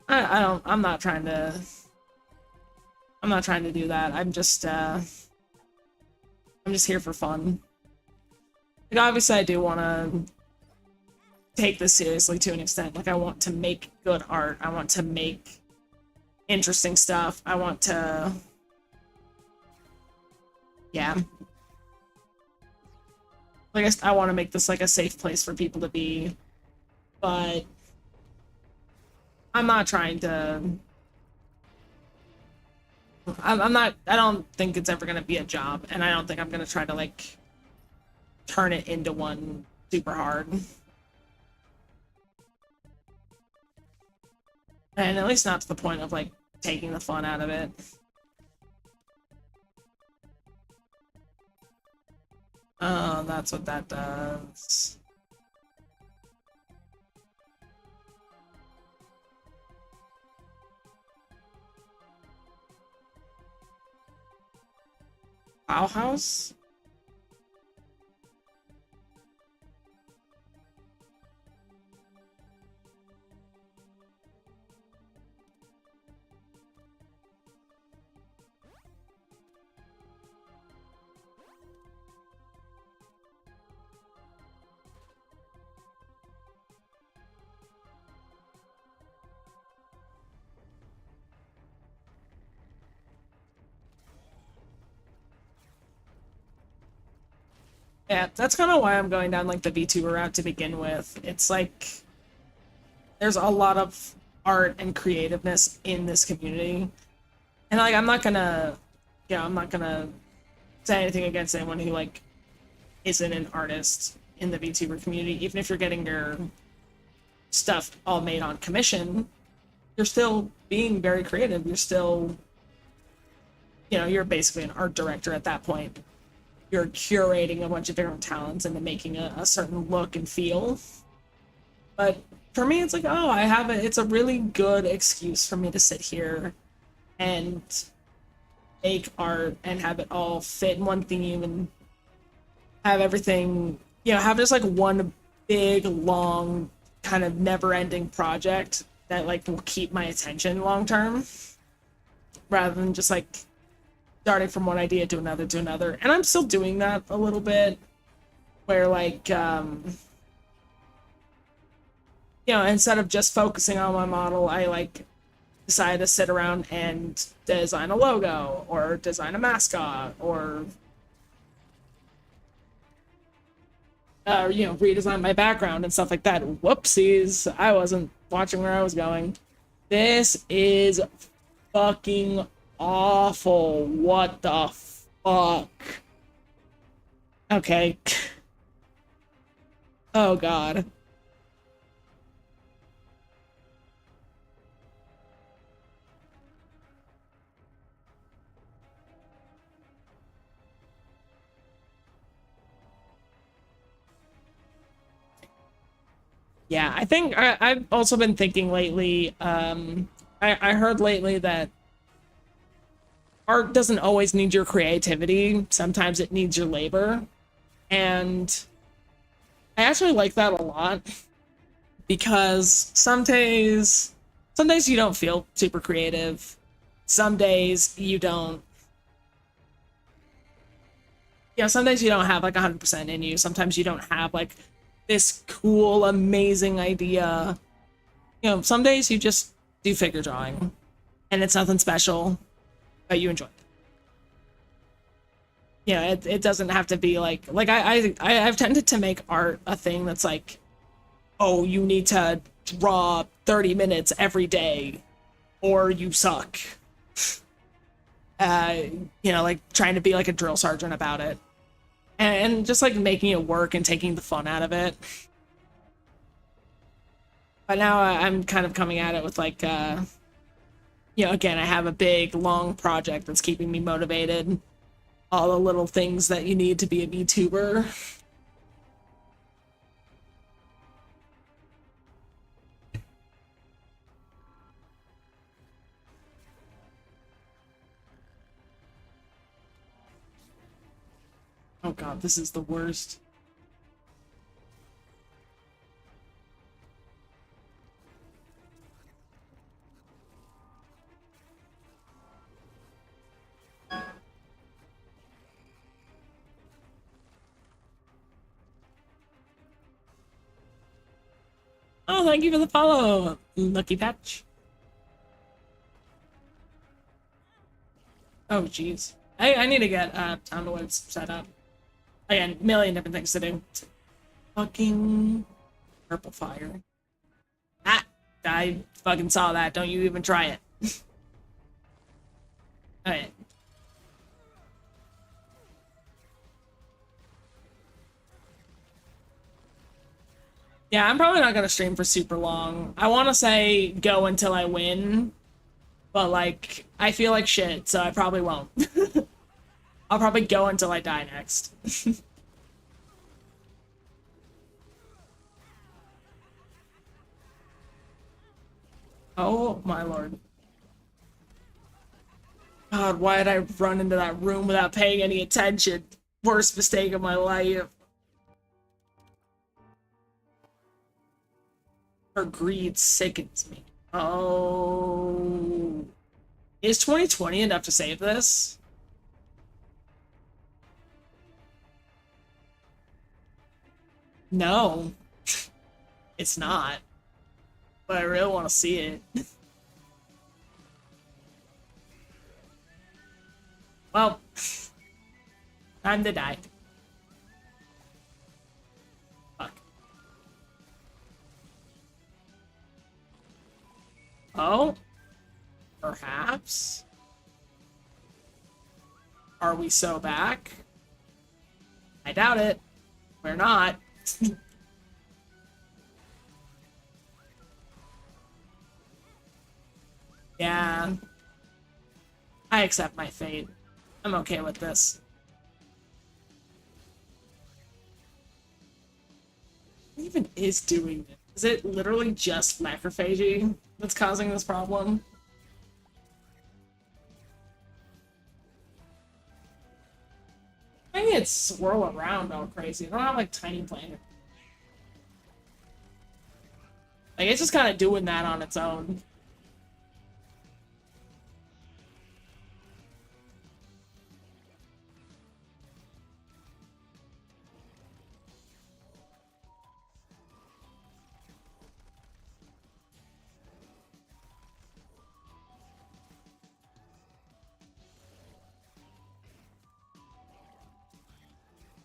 I don't I'm not trying to do that. I'm just here for fun. Like obviously I do want to take this seriously to an extent. Like I want to make good art. I want to make interesting stuff. I want to, yeah. Like I want to make this like a safe place for people to be, but I'm not trying to. I'm not. I don't think it's ever gonna be a job, and I don't think I'm gonna try to like turn it into one super hard. And at least not to the point of like taking the fun out of it. Oh, that's what that does. Bauhaus? Yeah, that's kind of why I'm going down like the VTuber route to begin with. It's like there's a lot of art and creativeness in this community. And like I'm not gonna say anything against anyone who like isn't an artist in the VTuber community. Even if you're getting your stuff all made on commission, you're still being very creative. You're still, you're basically an art director at that point. You're curating a bunch of different talents into making a certain look and feel. But for me, it's like, oh, it's a really good excuse for me to sit here and make art and have it all fit in one theme and have everything, have just like one big, long, kind of never ending project that like will keep my attention long term rather than just like starting from one idea to another to another. And I'm still doing that a little bit where like instead of just focusing on my model, I like decide to sit around and design a logo or design a mascot or redesign my background and stuff like that. Whoopsies, I wasn't watching where I was going. This is fucking awful. What the fuck? Okay. Oh god. Yeah, I think I've also been thinking lately, I heard lately that art doesn't always need your creativity. Sometimes it needs your labor. And I actually like that a lot because some days you don't feel super creative. Some days you don't, some days you don't have like 100% in you. Sometimes you don't have like this cool, amazing idea. Some days you just do figure drawing and it's nothing special, but you enjoy it. It doesn't have to be like I've tended to make art a thing that's like, oh, you need to draw 30 minutes every day or you suck. Uh, like trying to be like a drill sergeant about it. And just like making it work and taking the fun out of it. But now I'm kind of coming at it with like again, I have a big long project that's keeping me motivated. all the little things that you need to be a VTuber. Oh god, this is the worst. Oh, thank you for the follow, Lucky Patch. Oh, jeez. I need to get Town to Woods set up. Again, million different things to do. Fucking purple fire. Ah, I fucking saw that. Don't you even try it. Alright. Yeah, I'm probably not gonna stream for super long. I want to say go until I win, but like I feel like shit, so I probably won't. I'll probably go until I die next. Oh my lord. God, why did I run into that room without paying any attention? Worst mistake of my life. Her greed sickens me. Oh. Is 2020 enough to save this? No. It's not. But I really want to see it. Well, time to die. Fuck. Oh? Perhaps? Are we so back? I doubt it. We're not. Yeah. I accept my fate. I'm okay with this. What even is doing this? Is it literally just macrophagy that's causing this problem? Maybe it's swirl around all crazy. I don't have like tiny planet. Like it's just kind of doing that on its own.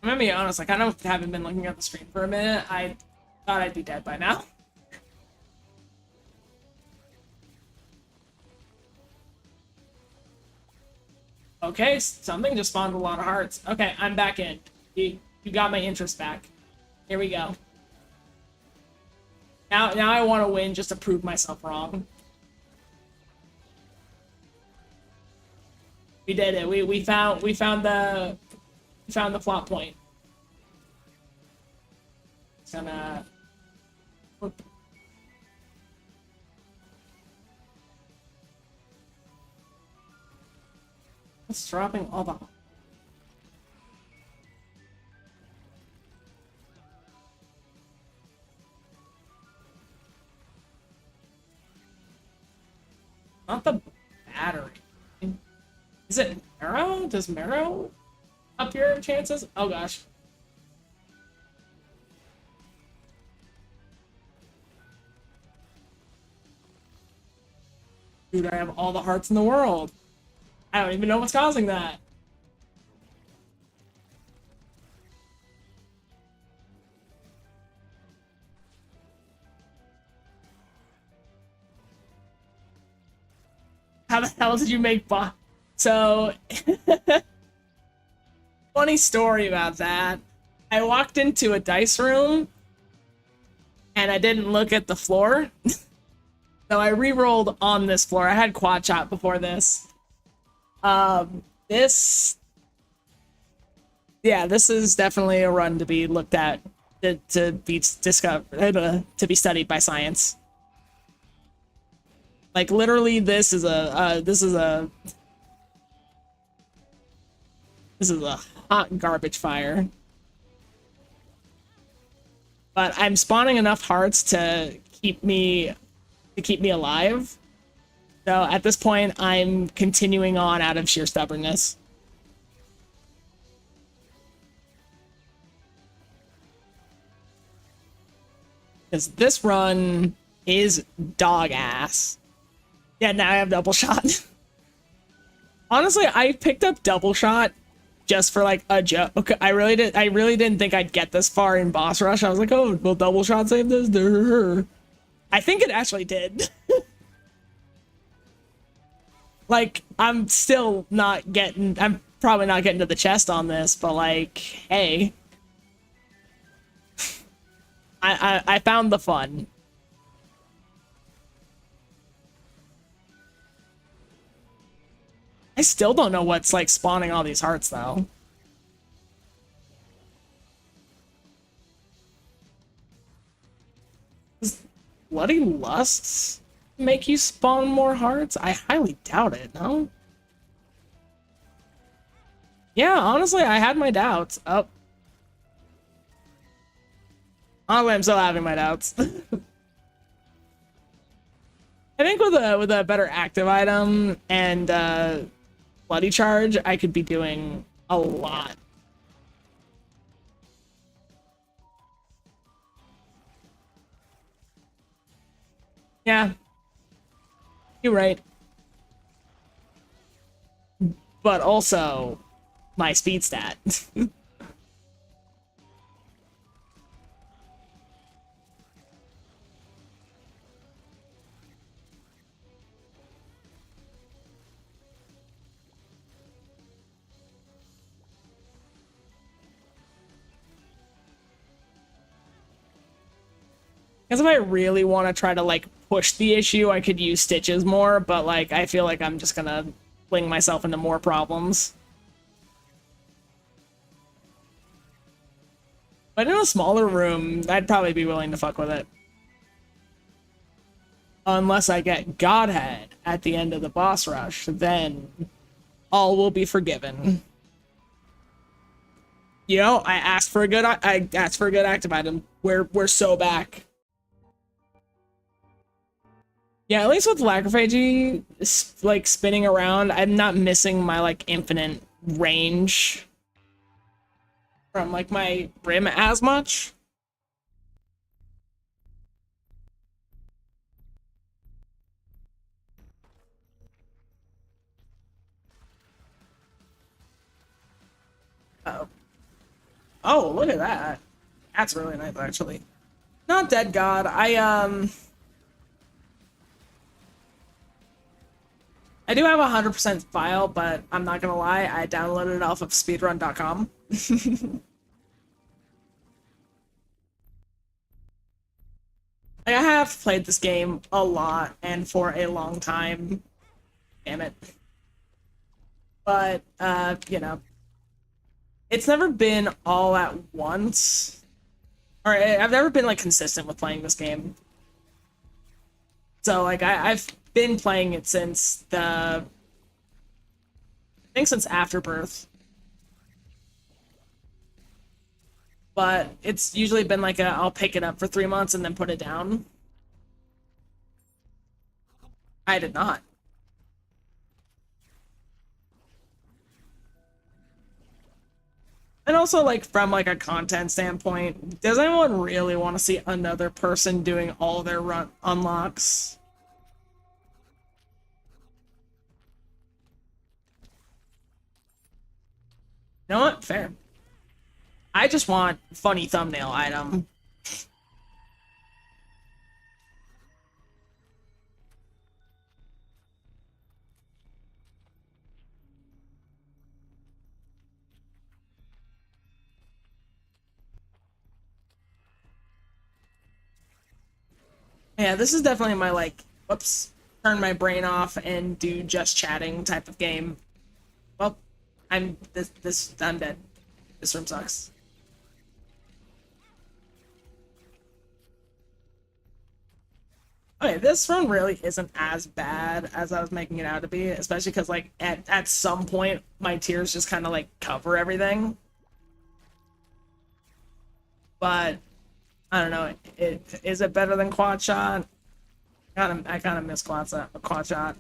I'm gonna be honest, like I haven't been looking at the screen for a minute. I thought I'd be dead by now. Okay, something just spawned a lot of hearts. Okay, I'm back in. You got my interest back. Here we go. Now I want to win just to prove myself wrong. We did it. We found the plot point. It's gonna. It's dropping all the. Not the battery. Is it Marrow? Does Marrow up your chances? Oh gosh. Dude, I have all the hearts in the world. I don't even know what's causing that. How the hell did you make So, funny story about that. I walked into a dice room and I didn't look at the floor. So I re-rolled on this floor. I had quad shot before this. This Yeah, this is definitely a run to be looked at, to be discovered, to be studied by science. Like literally, this is a hot garbage fire. But I'm spawning enough hearts to keep me alive. So at this point, I'm continuing on out of sheer stubbornness. Because this run is dog ass. Yeah, now I have double shot. Honestly, I picked up double shot just for like a joke. I really didn't think I'd get this far in boss rush. I was like, oh, will double shot save this? I think it actually did. Like, I'm still not getting, I'm probably not getting to the chest on this, but like, hey. I found the fun. I still don't know what's like spawning all these hearts though. Does Bloody Lusts make you spawn more hearts? I highly doubt it, no? Yeah, honestly, I had my doubts. Oh. Honestly, I'm still having my doubts. I think with a better active item and bloody charge, I could be doing a lot. Yeah, you're right. But also, my speed stat. Because if I really want to try to like push the issue, I could use stitches more, but like I feel like I'm just gonna fling myself into more problems. But in a smaller room, I'd probably be willing to fuck with it. Unless I get Godhead at the end of the boss rush, then all will be forgiven. You know, I asked for a good active item. We're so back. Yeah, at least with Lacrophagy, like spinning around, I'm not missing my like infinite range from like my rim as much. Uh oh. Oh, look at that. That's really nice, actually. Not Dead God. I do have a 100% file, but I'm not gonna lie, I downloaded it off of speedrun.com. Like, I have played this game a lot and for a long time. Damn it. But, you know, it's never been all at once. Or I've never been, like, consistent with playing this game. So, like, I've been playing it since I think since Afterbirth. But it's usually been like I'll pick it up for 3 months and then put it down. I did not. And also, like, from, like, a content standpoint, does anyone really want to see another person doing all their run unlocks? You know what? Fair. I just want funny thumbnail item. Yeah, this is definitely my, like, whoops, turn my brain off and do just chatting type of game. Well, I'm dead. This room sucks. Okay, this run really isn't as bad as I was making it out to be, especially because like at some point my tears just kind of like cover everything. But I don't know. Is it better than quad shot? I kind of miss quad shot.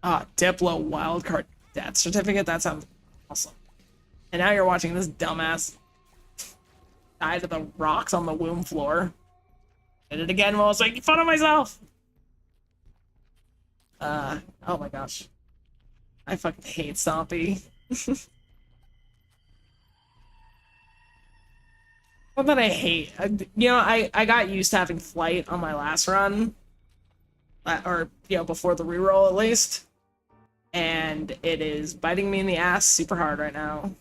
Ah, Diplo wildcard death certificate. That sounds awesome. And now you're watching this dumbass die to the rocks on the womb floor. Did it again while I was making fun of myself. Oh my gosh. I fucking hate Stompy. Not that I hate. You know, I got used to having flight on my last run. Or, you know, before the reroll at least. And it is biting me in the ass super hard right now.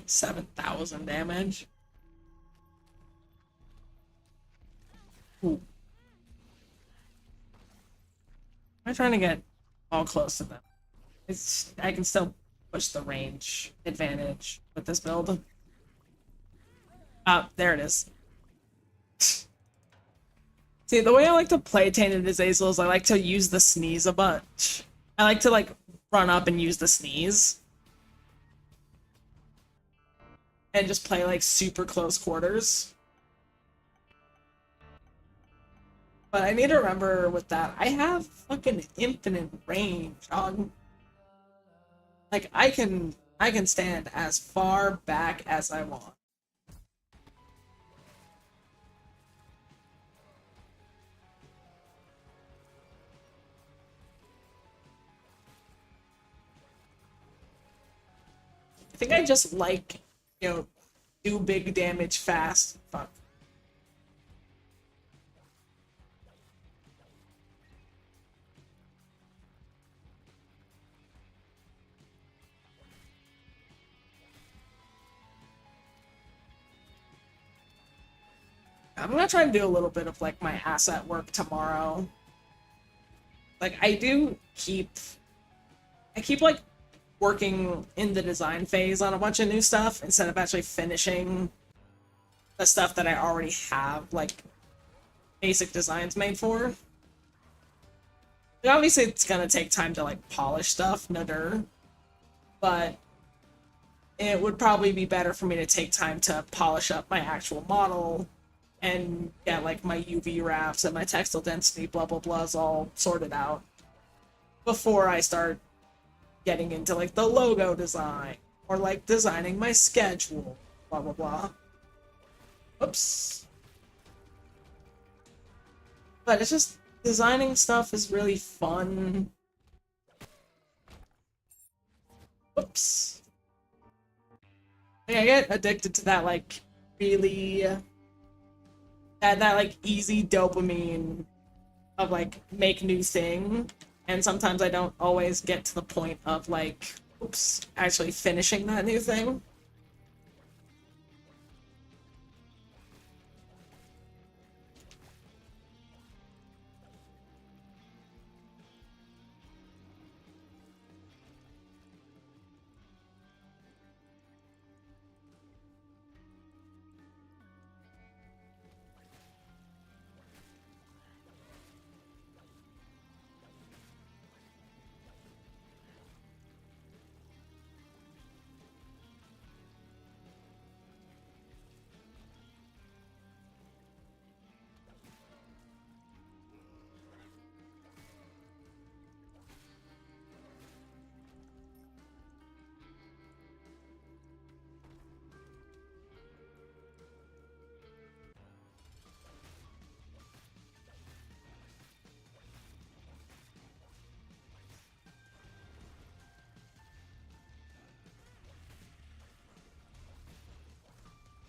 $7,000 damage. Ooh. I'm trying to get all close to them. I can still push the range advantage with this build. Oh, there it is. See, the way I like to play Tainted Azazel is I like to use the sneeze a bunch. I like to, like, run up and use the sneeze. And just play, like, super close quarters. But I need to remember with that, I have fucking infinite range on... Like, I can stand as far back as I want. I think I just like, you know, do big damage fast. Fuck. I'm gonna try and do a little bit of like my asset work tomorrow. Like I keep like working in the design phase on a bunch of new stuff instead of actually finishing the stuff that I already have like basic designs made for. Like, obviously it's gonna take time to like polish stuff, no, but it would probably be better for me to take time to polish up my actual model and get like my UV wraps and my textile density blah blah blahs all sorted out before I start getting into like the logo design or like designing my schedule blah blah blah. Oops. But it's just designing stuff is really fun. Oops. Like, I get addicted to that like really that like easy dopamine of like make new thing, and sometimes I don't always get to the point of like oops actually finishing that new thing.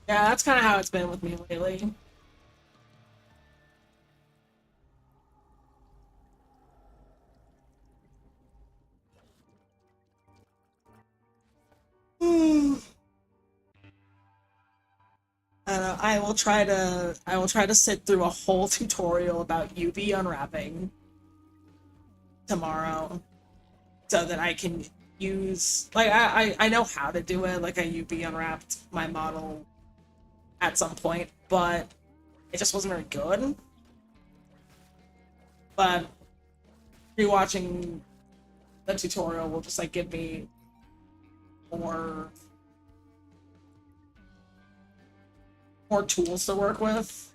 Yeah, that's kind of how it's been with me lately. I will try to sit through a whole tutorial about UV unwrapping tomorrow so that I can use like I know how to do it, like I UV unwrapped my model at some point, but it just wasn't very good. But rewatching the tutorial will just like give me more more tools to work with.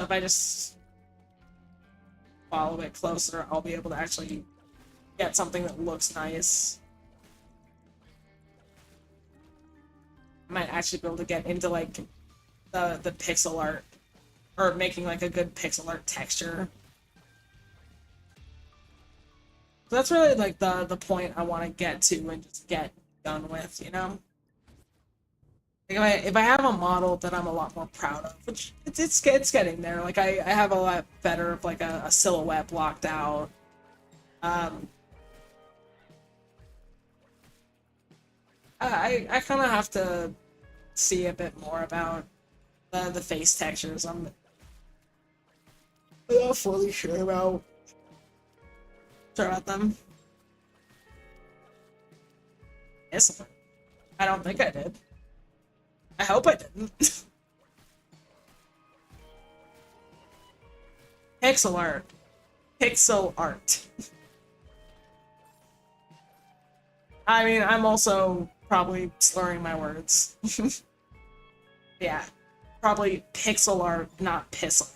If I just follow it closer, I'll be able to actually get something that looks nice. I might actually be able to get into like the pixel art or making like a good pixel art texture. So that's really like the point I want to get to and just get done with, you know? Like if I have a model that I'm a lot more proud of, which it's getting there. Like I have a lot better of like a silhouette blocked out. Um, I kind of have to see a bit more about the face textures. I'm not fully sure about them. Yes, I don't think I did. I hope I didn't. Pixel art. Pixel art. I mean, I'm also probably slurring my words. Yeah. Probably pixel art, not piss art.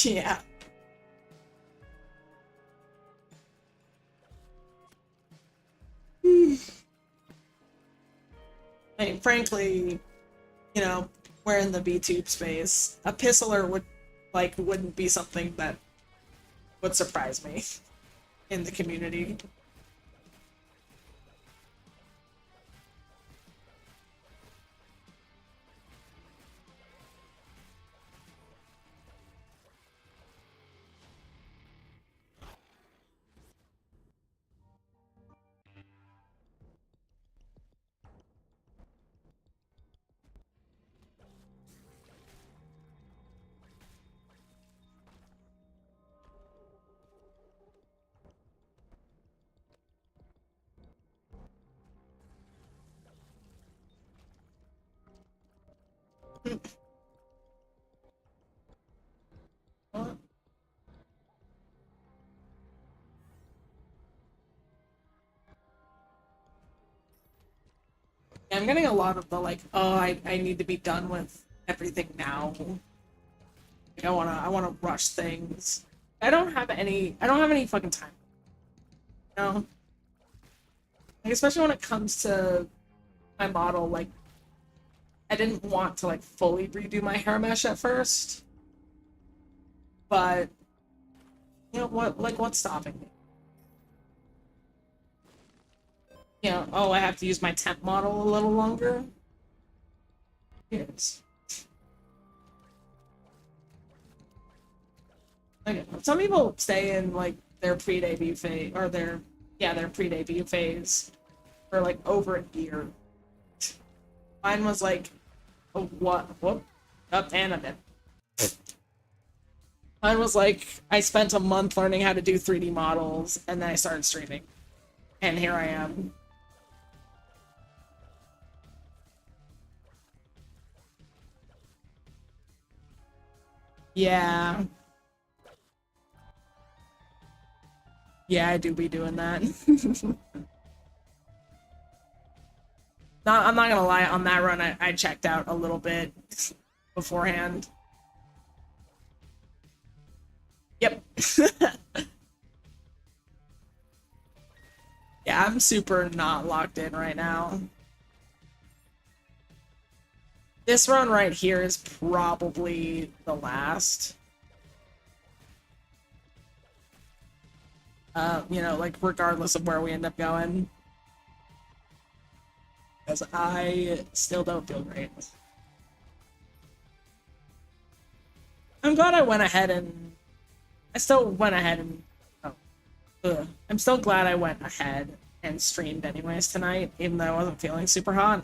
Yeah. I mean, frankly, you know, we're in the VTube space. A pistler wouldn't be something that would surprise me in the community. I'm getting a lot of the like, oh, I need to be done with everything now. Like, I wanna rush things. I don't have any fucking time. You know? Like, especially when it comes to my model, like I didn't want to like fully redo my hair mesh at first. But you know what what's stopping me? You know, oh I have to use my temp model a little longer. Yes. Like some people stay in like their pre-debut phase or their pre-debut phase for like over a year. Mine was like a what whoop up and a bit. Mine was like I spent a month learning how to do 3D models and then I started streaming. And here I am. Yeah. Yeah, I do be doing that. Not, I'm not gonna lie, on that run, I checked out a little bit beforehand. Yep. Yeah, I'm super not locked in right now. This run right here is probably the last. You know, like, regardless of where we end up going. Because I still don't feel great. I'm glad I went ahead and... I still went ahead and... Oh, ugh. I'm still glad I went ahead and streamed anyways tonight, even though I wasn't feeling super hot.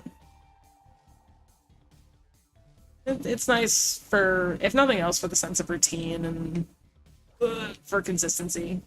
It's nice for, if nothing else, for the sense of routine and for consistency.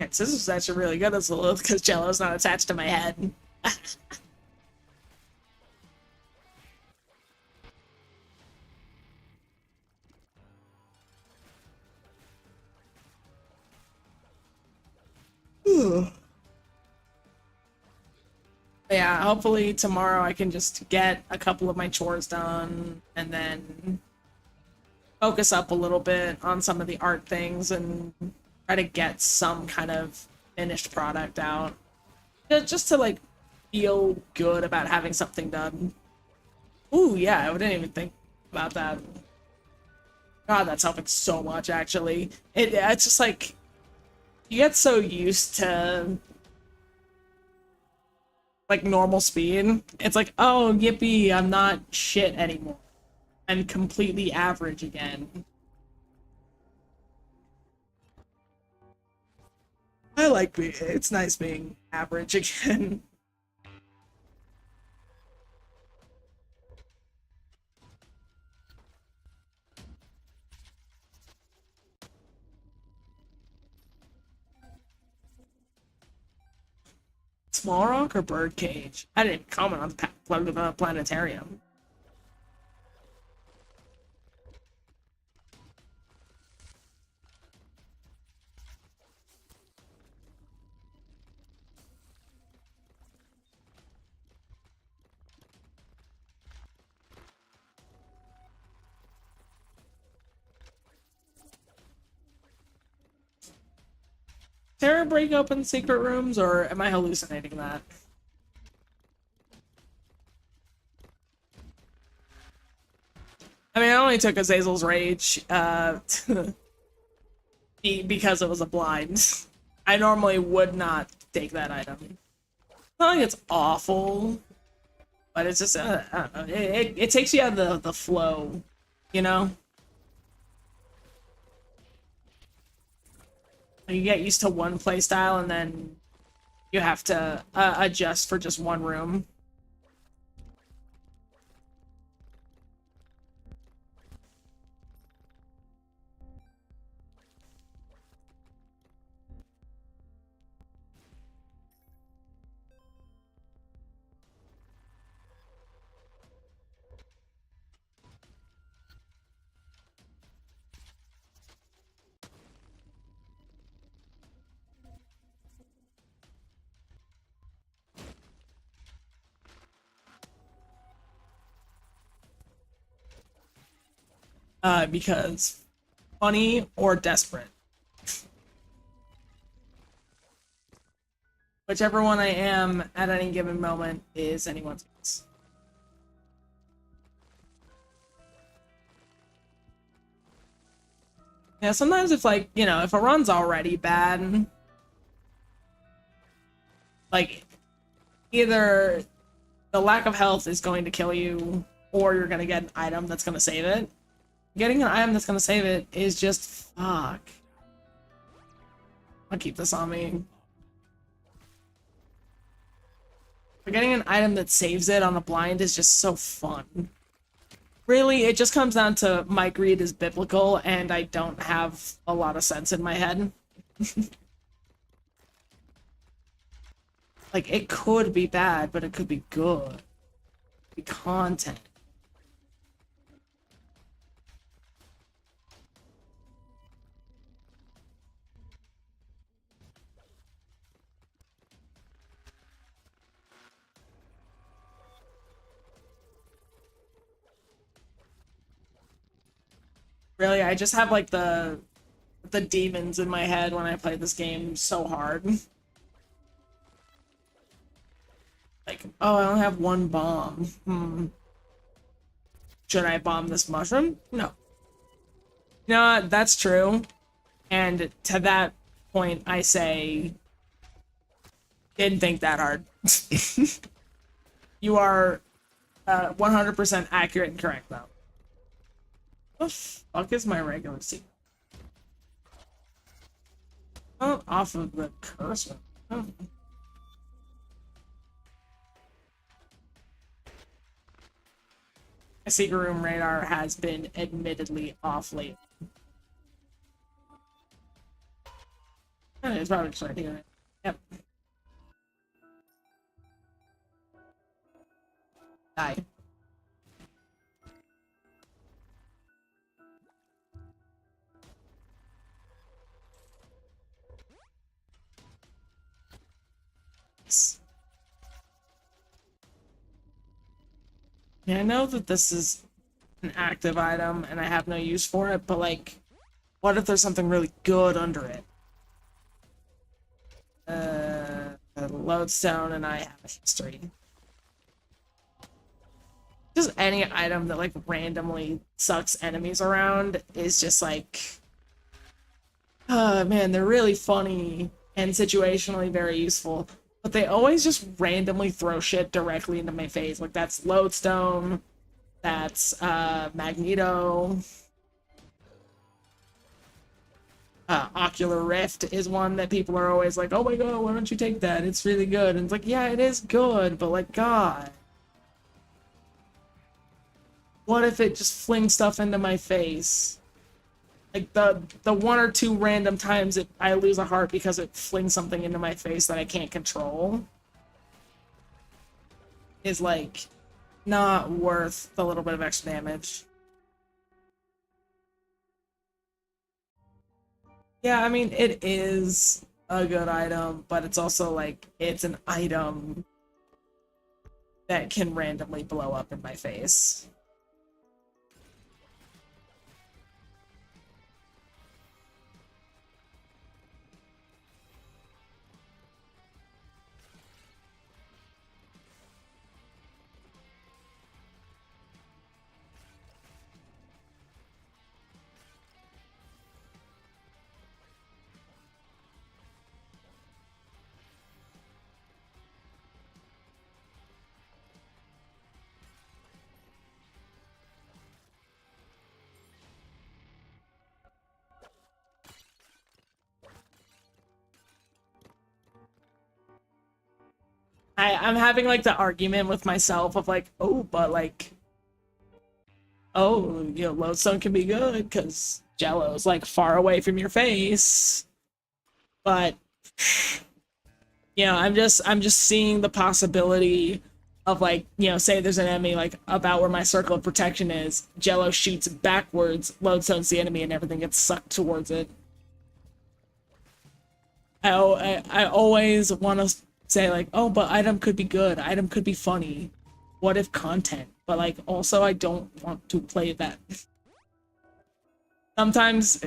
Yeah, this is actually really good as a little because Jello's not attached to my head. Yeah, hopefully tomorrow I can just get a couple of my chores done and then focus up a little bit on some of the art things and try to get some kind of finished product out. Just to, like, feel good about having something done. Ooh, yeah, I didn't even think about that. God, that's helping so much, actually. It's just like, you get so used to, like, normal speed. It's like, oh, yippee, I'm not shit anymore. I'm completely average again. I like being, it's nice being average again. Small rock or bird cage? I didn't comment on the planetarium. There break open secret rooms, or am I hallucinating that? I mean, I only took Azazel's Rage, because it was a blind. I normally would not take that item. Not like it's awful, but it's just, I don't know, it takes you out of the flow, you know? You get used to one playstyle and then you have to adjust for just one room. Because funny or desperate. Whichever one I am at any given moment is anyone's guess. Yeah, sometimes if, like, you know, if a run's already bad, like, either the lack of health is going to kill you, or you're gonna get an item that's gonna save it. Getting an item that's gonna save it is just fuck. I'll keep this on me. But getting an item that saves it on a blind is just so fun. Really, it just comes down to my greed is biblical and I don't have a lot of sense in my head. Like, it could be bad, but it could be good. It could be content. Really, I just have like the demons in my head when I play this game so hard. Like, oh, I only have one bomb. Should I bomb this mushroom? No. You know what? That's true. And to that point, I say, didn't think that hard. You are 100% accurate and correct, though. What the fuck is my regular secret? Oh, off of the cursor. Oh. My secret room radar has been admittedly off late. It's probably just right here. Yep. Die. Yeah, I know that this is an active item and I have no use for it, but like, what if there's something really good under it? A lodestone and I have a history. Just any item that like randomly sucks enemies around is just like, oh man, they're really funny and situationally very useful, but they always just randomly throw shit directly into my face. Like that's lodestone, that's Magneto. Ocular Rift is one that people are always like, oh my god, why don't you take that? It's really good. And it's like, yeah, it is good, but like, god. What if it just flings stuff into my face? Like, the one or two random times I lose a heart because it flings something into my face that I can't control is, like, not worth the little bit of extra damage. Yeah, I mean, it is a good item, but it's also, like, it's an item that can randomly blow up in my face. I'm having like the argument with myself of like, oh, but like, oh, you know, lodestone can be good because Jello's like far away from your face. But you know, I'm just seeing the possibility of like, you know, say there's an enemy like about where my circle of protection is, Jello shoots backwards, lodestone's the enemy, and everything gets sucked towards it. I always want to say like, oh, but item could be good, item could be funny. What if content? But like, also I don't want to play that. Sometimes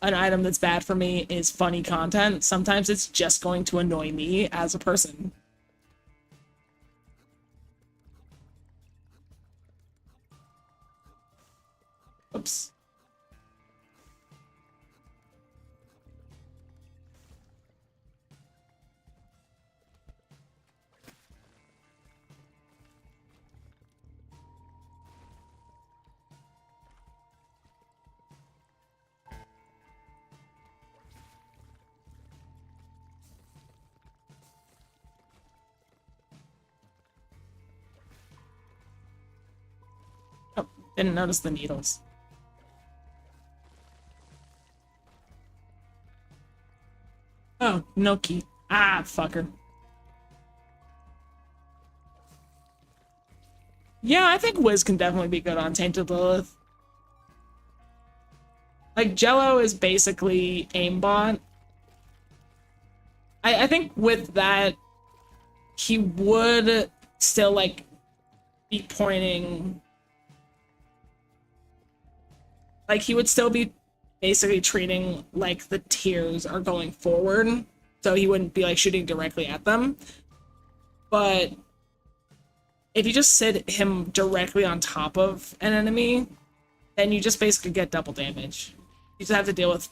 an item that's bad for me is funny content. Sometimes it's just going to annoy me as a person. Oops. Didn't notice the needles. Oh, no key. Ah, fucker. Yeah, I think Wiz can definitely be good on Tainted Lilith. Like, Jello is basically aimbot. I think with that, he would still, like, be pointing... Like, he would still be basically treating, like, the tiers are going forward, so he wouldn't be, like, shooting directly at them. But if you just sit him directly on top of an enemy, then you just basically get double damage. You just have to deal with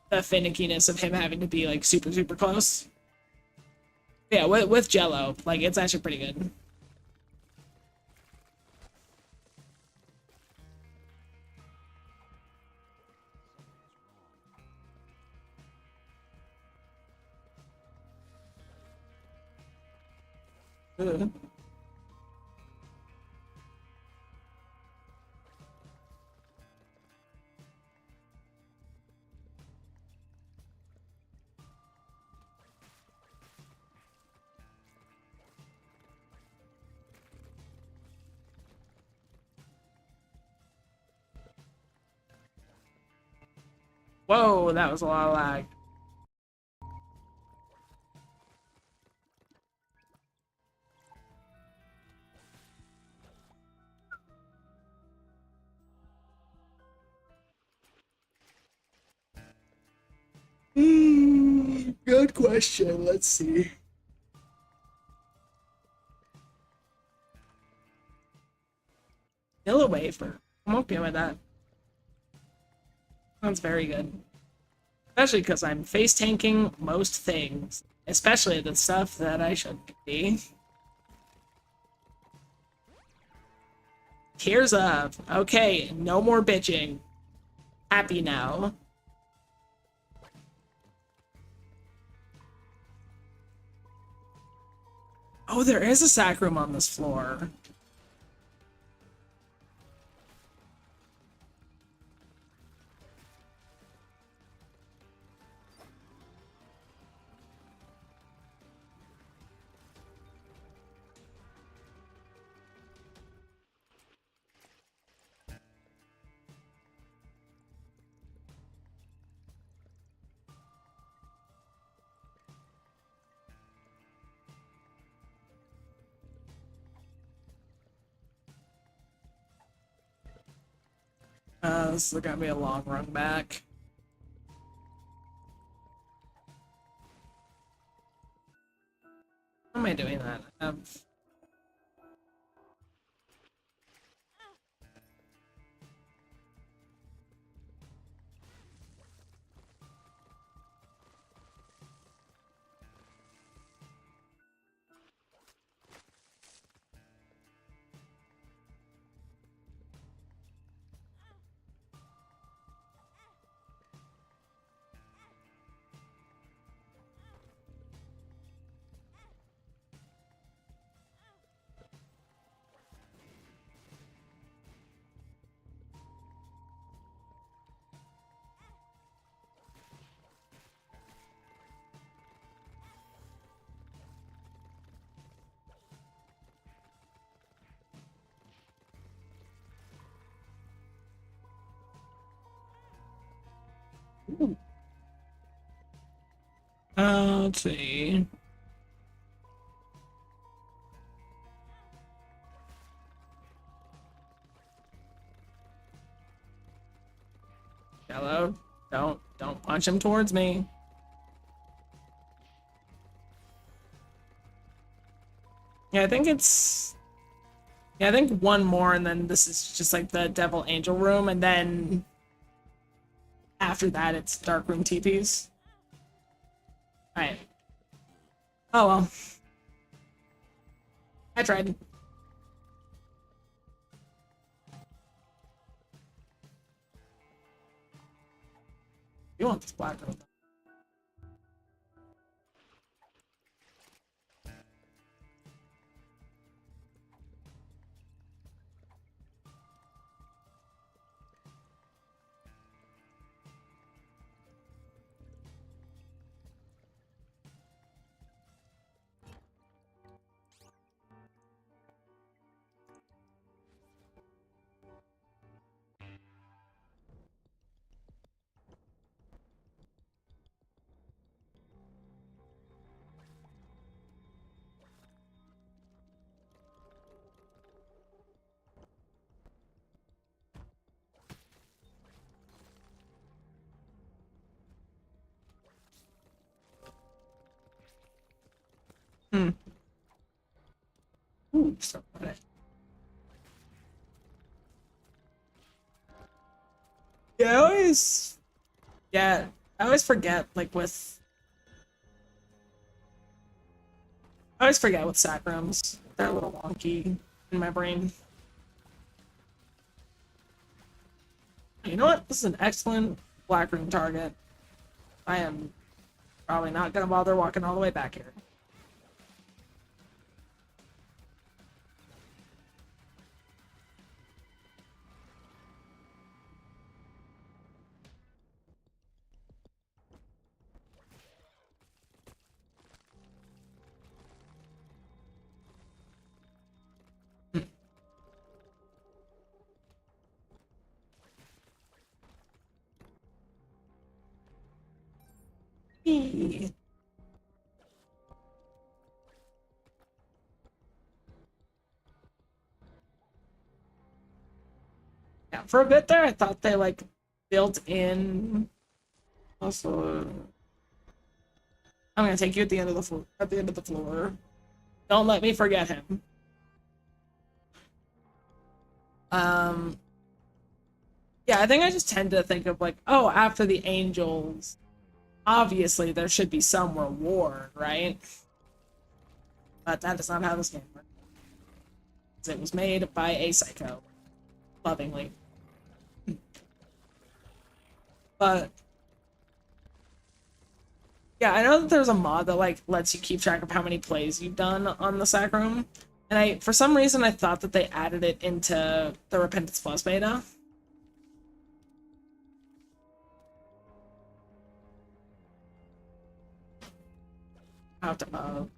the finickiness of him having to be, like, super, super close. Yeah, with Jello, like, it's actually pretty good. Ugh. Whoa, that was a lot of lag. Good question. Let's see. Yellow wafer. I'm okay with that. Sounds very good. Especially because I'm face tanking most things. Especially the stuff that I shouldn't be. Tears up. Okay, no more bitching. Happy now. Oh, there is a sac room on this floor. This is gonna be a long run back. How am I doing that? I have... let's see. Hello? Don't punch him towards me. Yeah, I think it's... Yeah, I think one more, and then this is just like the Devil Angel room, and then after that it's Dark Room TPs. Alright. Oh well. I tried. You want this black room. Hmm. Ooh, start with it. Yeah, yeah, I always forget, like, I always forget with sacrams. They're a little wonky in my brain. You know what? This is an excellent black room target. I am probably not gonna bother walking all the way back here. Yeah, for a bit there, I thought they like built in. Also, I'm gonna take you at the end of the floor. At the end of the floor. Don't let me forget him. Um, yeah, I think I just tend to think of like, oh, after the angels, obviously there should be some reward, right? But that is not how this game works. It was made by a psycho, lovingly. But yeah, I know that there's a mod that like lets you keep track of how many plays you've done on the sac room, and for some reason I thought that they added it into the Repentance Plus beta. I have to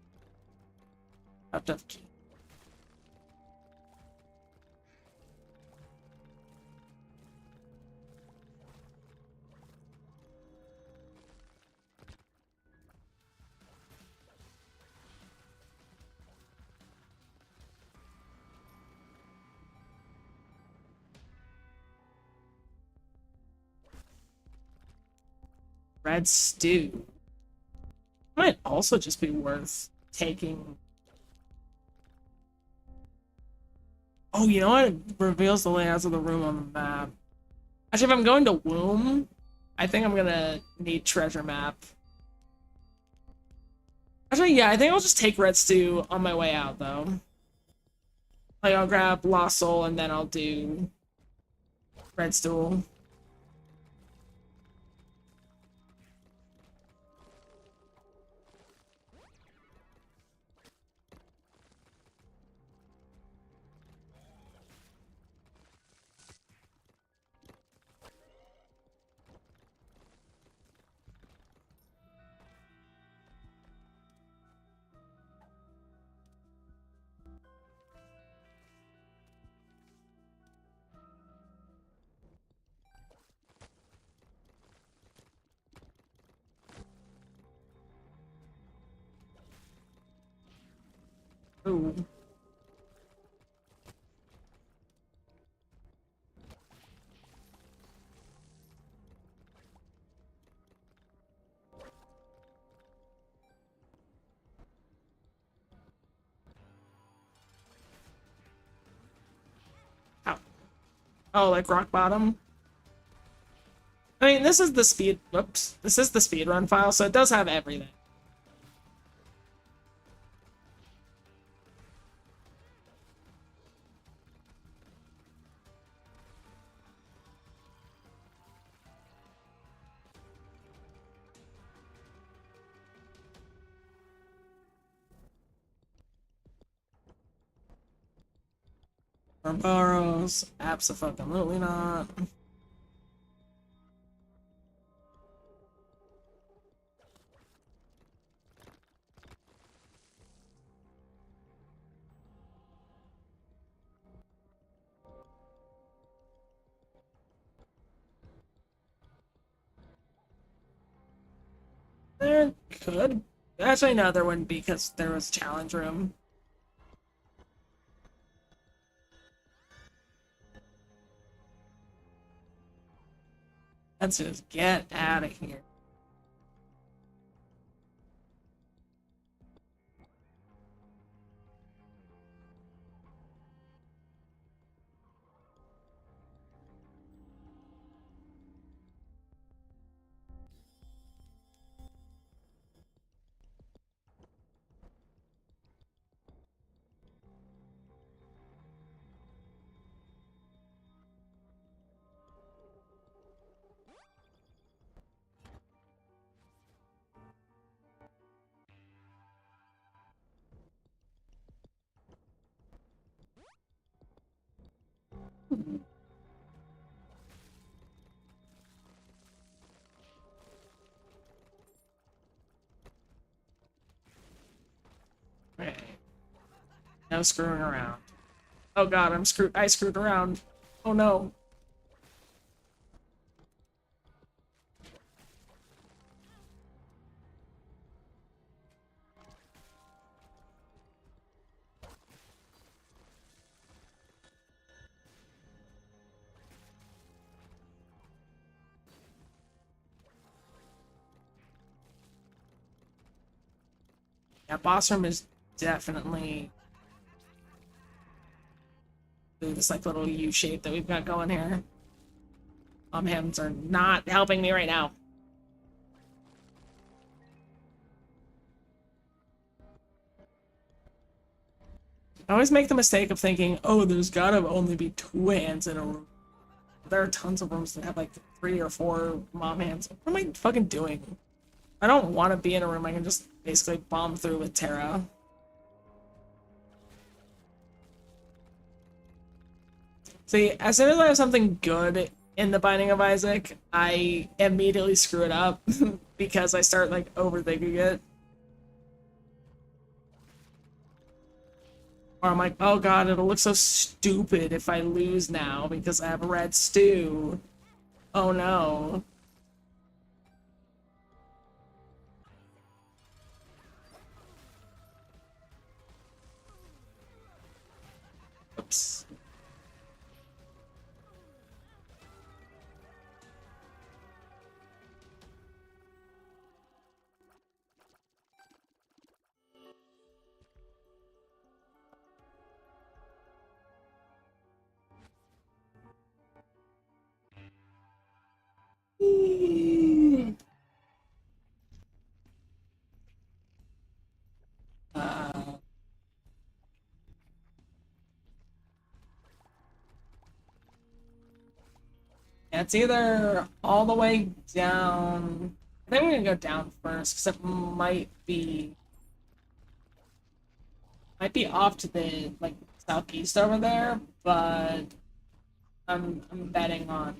red stew. Might also just be worth taking. Oh, you know what? It reveals the layouts of the room on the map. Actually, if I'm going to Womb, I think I'm gonna need treasure map. Actually, yeah, I think I'll just take red stew on my way out, though. Like, I'll grab Lost Soul, and then I'll do red stool. Ooh. Ow. Oh, like rock bottom? I mean, this is the speed. Whoops. This is the speedrun file, so it does have everything. Barbaros. Absolutely not. There could. Actually, no, there wouldn't be because there was challenge room. Let's just get out of here. No screwing around. Oh god, I screwed around. Oh no. Yeah, boss room is definitely this like little U shape that we've got going here. Hands are not helping me right now. I always make the mistake of thinking, oh, there's gotta only be 2 hands in a room. There are tons of rooms that have like 3 or 4 mom hands. What am I fucking doing? I don't want to be in a room I can just basically bomb through with Terra. See, as soon as I have something good in the Binding of Isaac, I immediately screw it up because I start like overthinking it. Or I'm like, oh god, it'll look so stupid if I lose now because I have a red stew. Oh no. Oops. Uh, yeah, it's either all the way down. I think we're gonna go down first because it might be off to the like southeast over there, but I'm betting on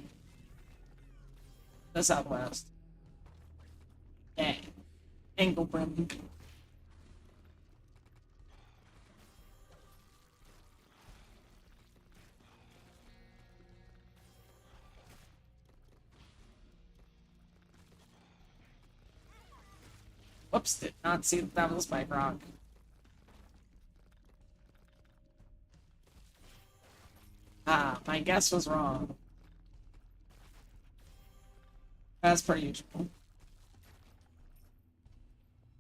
the southwest. Yeah, Engelbrim. Whoops, did not see that was a spike rock. Ah, my guess was wrong. As per usual.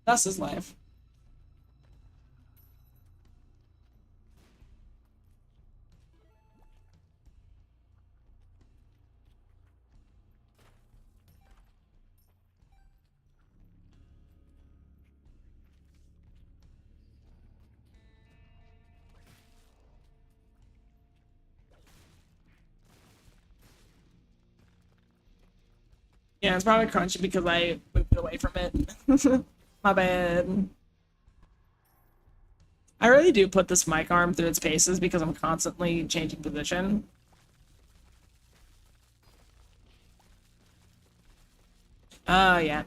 Thus is life. Yeah, it's probably crunchy because I moved away from it. My bad. I really do put this mic arm through its paces because I'm constantly changing position. Oh, yeah.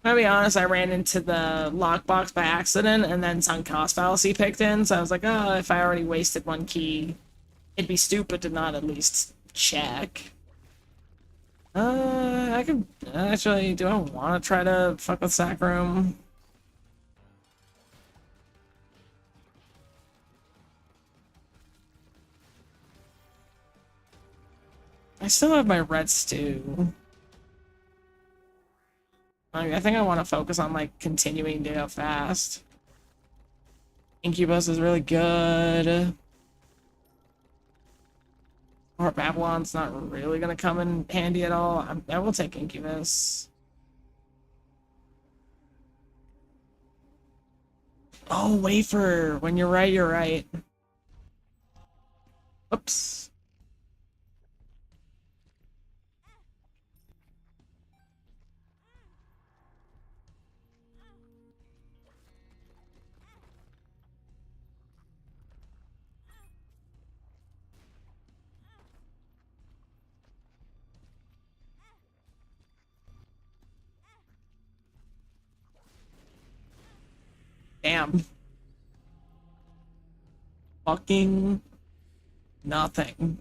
I'll be honest, I ran into the lockbox by accident and then sunk cost fallacy picked in, so I was like, oh, if I already wasted one key, it'd be stupid to not at least check. I could actually, do I want to try to fuck with sack room? I still have my red stew. I think I want to focus on like continuing to go fast. Incubus is really good. Or Babylon's not really gonna come in handy at all. I will take Incubus. Oh, wafer. When you're right, you're right. Oops. Damn. fucking nothing.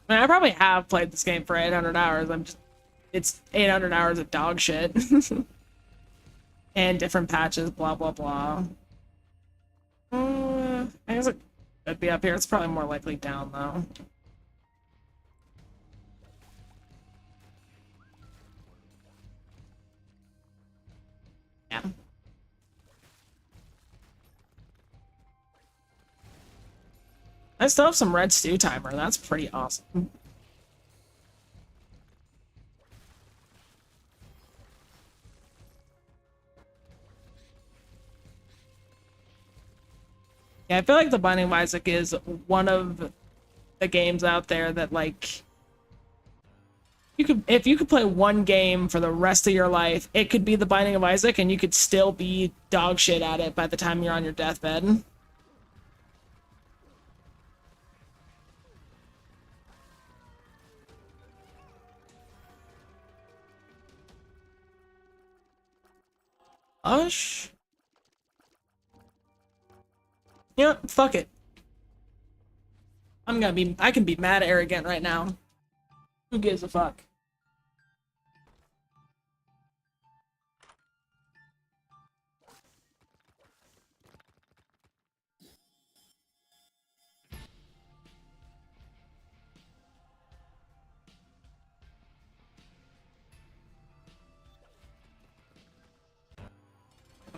I mean, I probably have played this game for 800 hours. It's 800 hours of dog shit. And different patches, blah, blah, blah. I guess it could be up here. It's probably more likely down, though. Yeah. I still have some red stew timer. That's pretty awesome. Yeah, I feel like the Binding of Isaac is one of the games out there that, like, if you could play one game for the rest of your life, it could be the Binding of Isaac, and you could still be dog shit at it by the time you're on your deathbed. Ush. Yeah, fuck it. I can be mad arrogant right now. Who gives a fuck?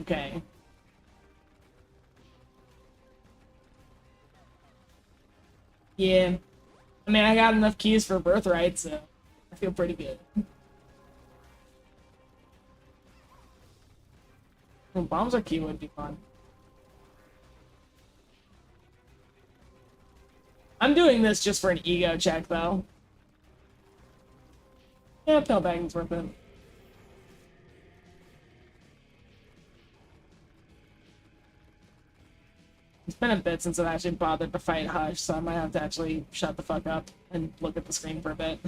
Okay. Yeah. I mean, I got enough keys for Birthright, so I feel pretty good. Well, bombs or key would be fun. I'm doing this just for an ego check, though. Yeah, pillbagging's worth it. It's been a bit since I've actually bothered to fight Hush, so I might have to actually shut the fuck up and look at the screen for a bit.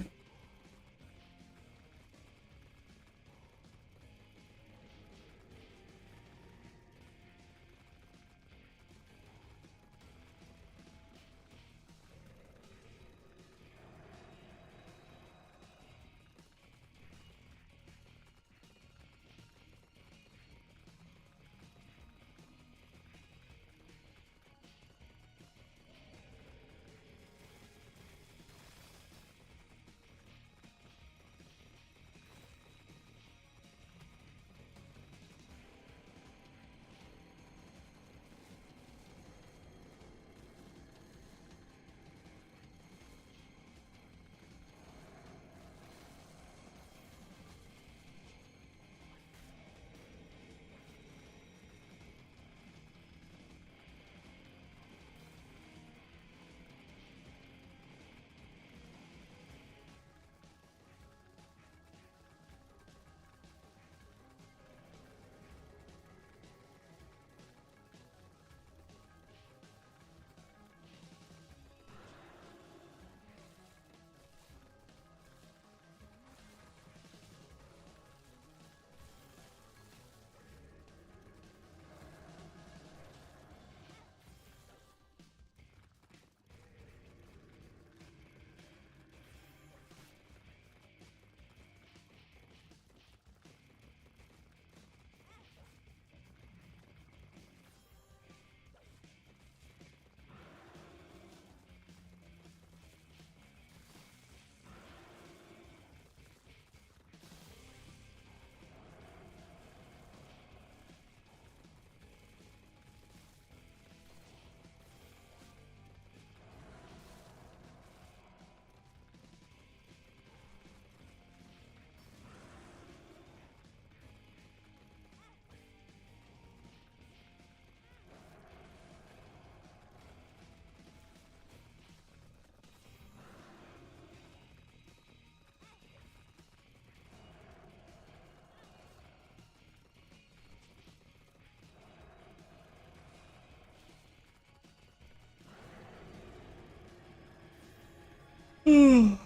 Mm.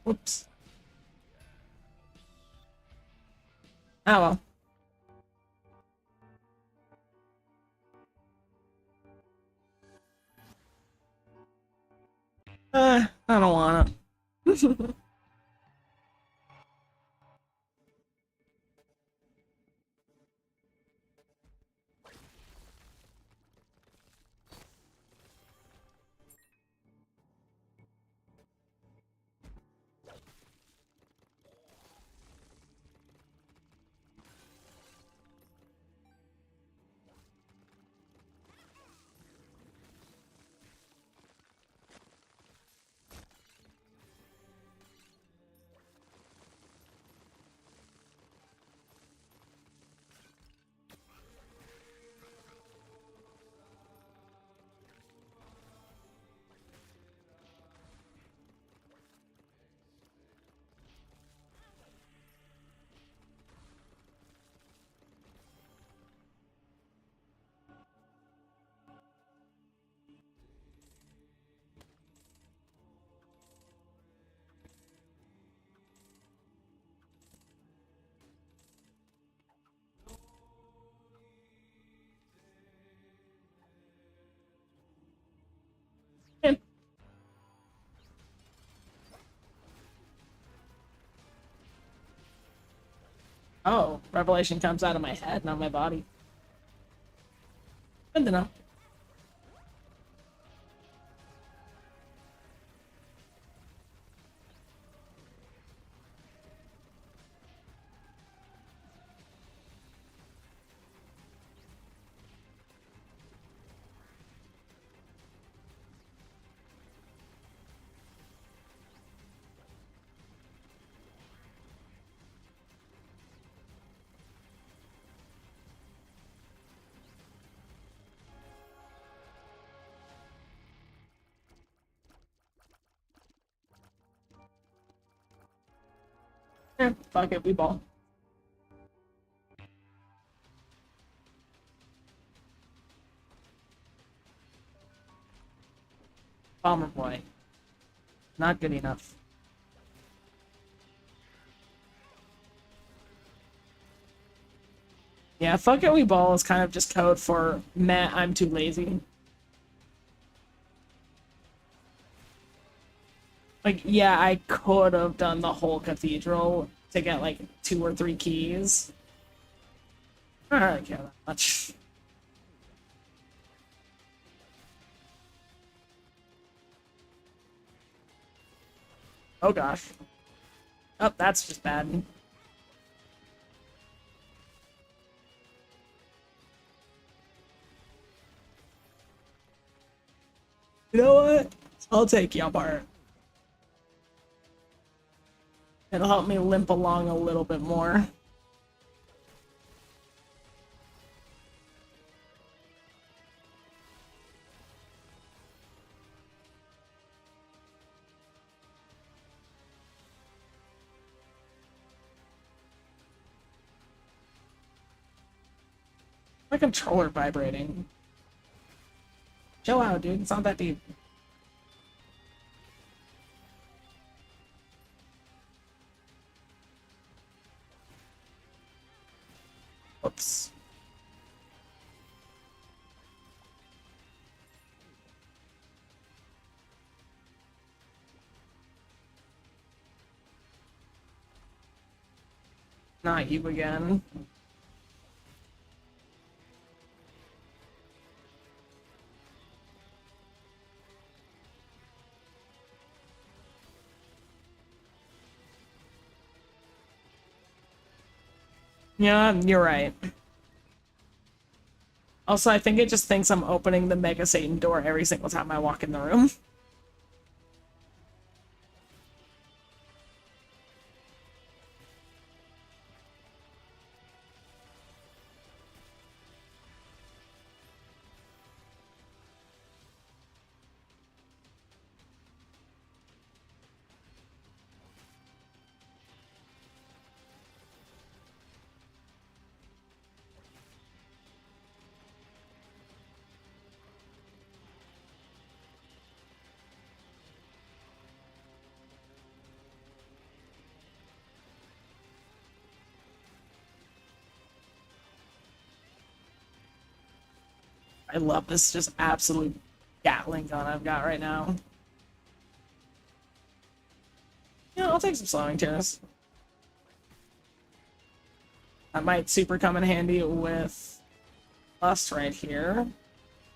Whoops. Oh well. I don't want it. Oh, revelation comes out of my head, not my body. Good to know. Fuck it, we ball. Bomber boy. Not good enough. Yeah, fuck it, we ball is kind of just code for meh, I'm too lazy. Like, yeah, I could have done the whole cathedral to get like 2 or 3 keys. I don't care that much. Oh gosh. Oh, that's just bad. You know what? I'll take you apart. It'll help me limp along a little bit more. My controller vibrating. Chill out, dude. It's not that deep. Oops. Not you again. Yeah, you're right. Also, I think it just thinks I'm opening the Mega Satan door every single time I walk in the room. I love this just absolute Gatling gun I've got right now. Yeah, I'll take some slowing tears. That might super come in handy with Lust right here.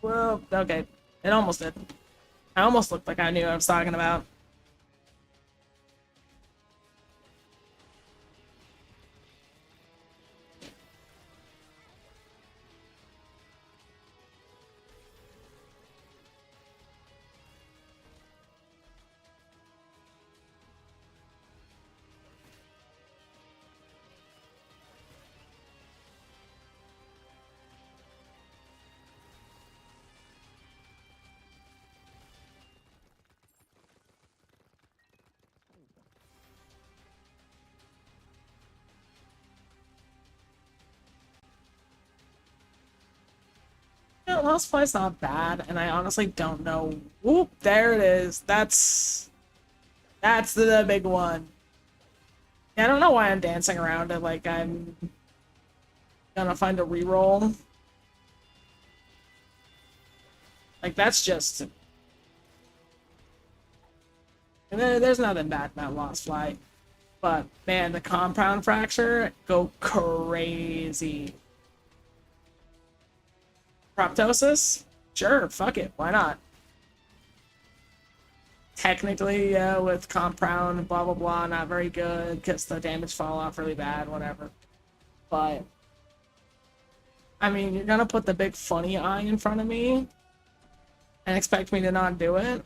Well, okay. It almost did. I almost looked like I knew what I was talking about. Yeah, Lost Flight's not bad, and I honestly don't know. Whoop, there it is. That's the big one. Yeah, I don't know why I'm dancing around it like I'm gonna find a reroll. Like, that's just... There's nothing bad about Lost Flight. But, man, the compound fracture, go crazy. Proptosis? Sure, fuck it, why not? Technically, yeah, with compound, blah blah blah, not very good, because the damage fall off really bad, whatever. But, I mean, you're gonna put the big funny eye in front of me and expect me to not do it?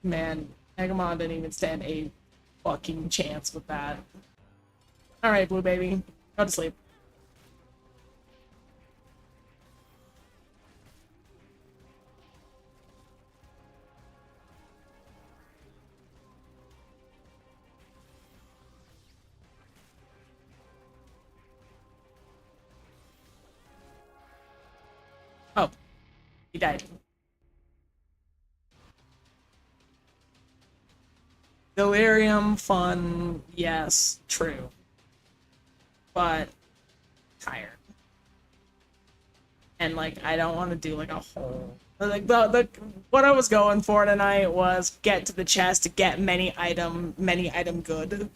Man, Egamon didn't even stand a fucking chance with that. Alright, Blue Baby. Go to sleep. Oh, he died. Delirium, fun, yes, true. But tired. And like I don't want to do like a whole like the what I was going for tonight was get to the chest to get many item good.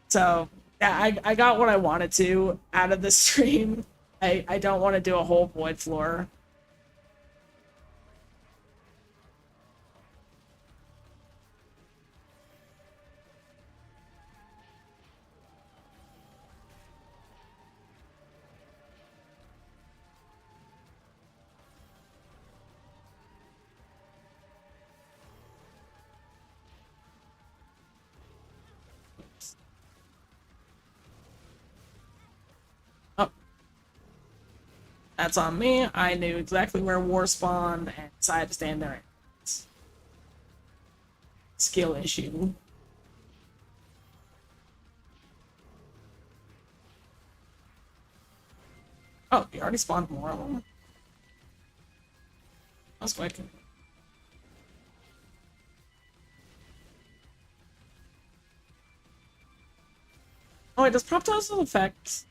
So yeah, I got what I wanted to out of the stream. I don't want to do a whole void floor. Oh, that's on me. I knew exactly where war spawned and decided to stand there. Skill issue. Oh, you already spawned more of them? That's quick. Oh wait, does Proptosis affect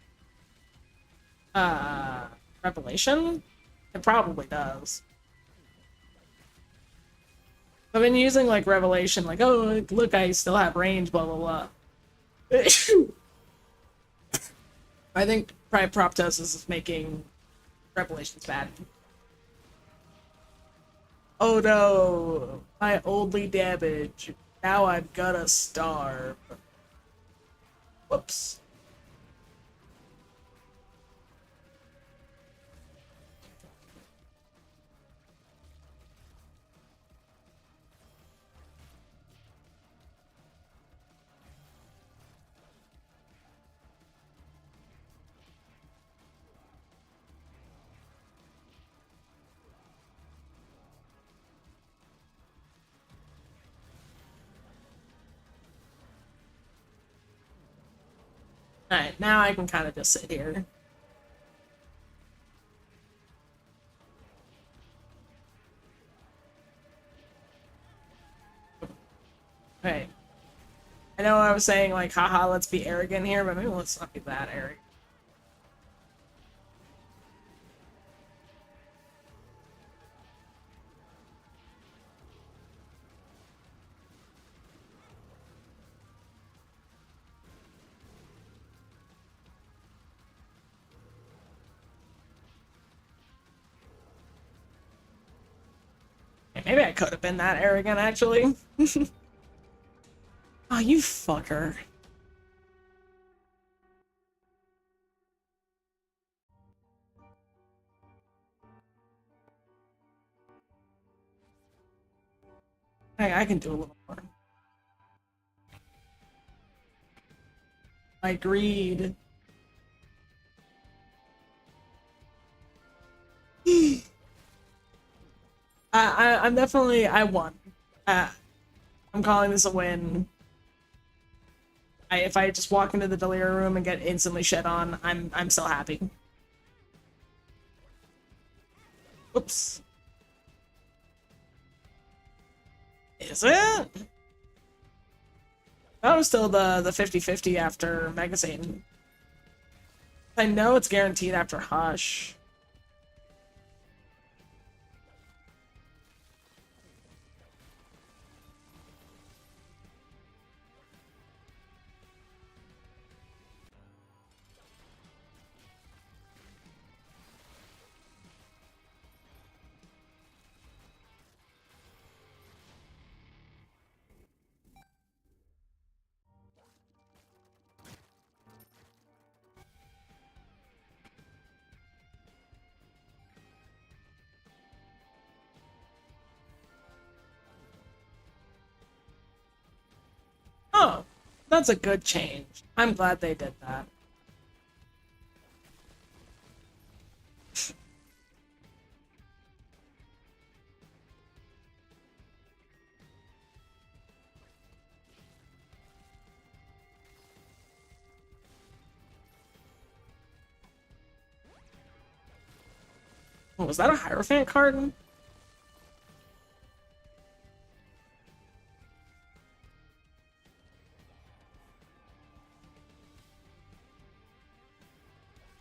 uh Revelation? It probably does. I've been using like Revelation, like, oh look, I still have range, blah blah blah. I think Proptosis is making Revelations bad. Oh no, my only damage. Now I'm gonna starve. Whoops. Alright, now I can kind of just sit here. Right. I know I was saying, like, haha, let's be arrogant here, but maybe let's not be that arrogant. Maybe I could have been that arrogant, actually. Oh, you fucker. Hey, I can do a little more. I agreed. I'm definitely, I won. Uh, I'm calling this a win. If I just walk into the delirium room and get instantly shit on, I'm so happy. Oops. Is it? That was still the 50-50 after Mega Satan. I know it's guaranteed after Hush. Oh, that's a good change. I'm glad they did that. Oh, was that a Hierophant card?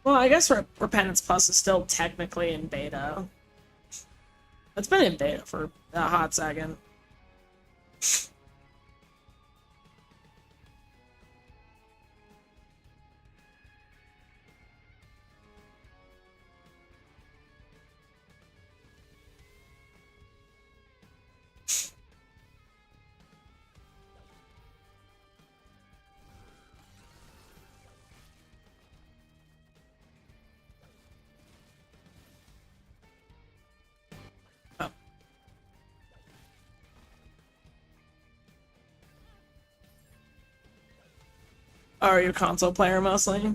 Well, I guess Repentance Plus is still technically in beta. It's been in beta for a hot second. Oh. Are you a console player mostly?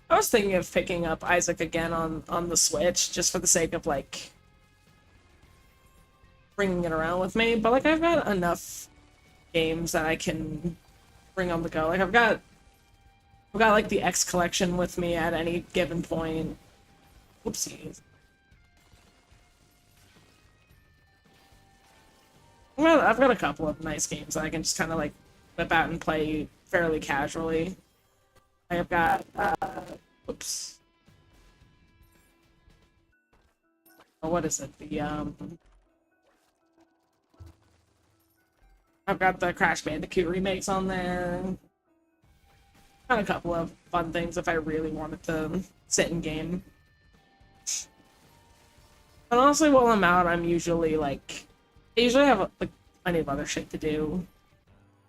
I was thinking of picking up Isaac again on the Switch just for the sake of like bringing it around with me, but like I've got enough games that I can bring on the go. Like I've got like the X collection with me at any given point. Whoopsies. Well, I've got a couple of nice games that I can just kind of like whip out and play fairly casually. I've got oops. Oh, what is it? I've got the Crash Bandicoot remakes on there. Got a couple of fun things if I really wanted to sit and game. But honestly, while I'm out, I'm usually like, I usually have like plenty of other shit to do.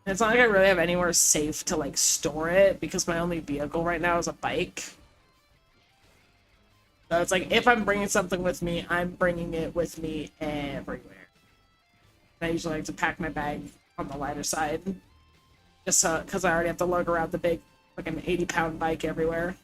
And it's not like I really have anywhere safe to like store it because my only vehicle right now is a bike. So it's like if I'm bringing something with me, I'm bringing it with me everywhere. And I usually like to pack my bag on the lighter side, just so because I already have to lug around the big, like an 80-pound bike everywhere.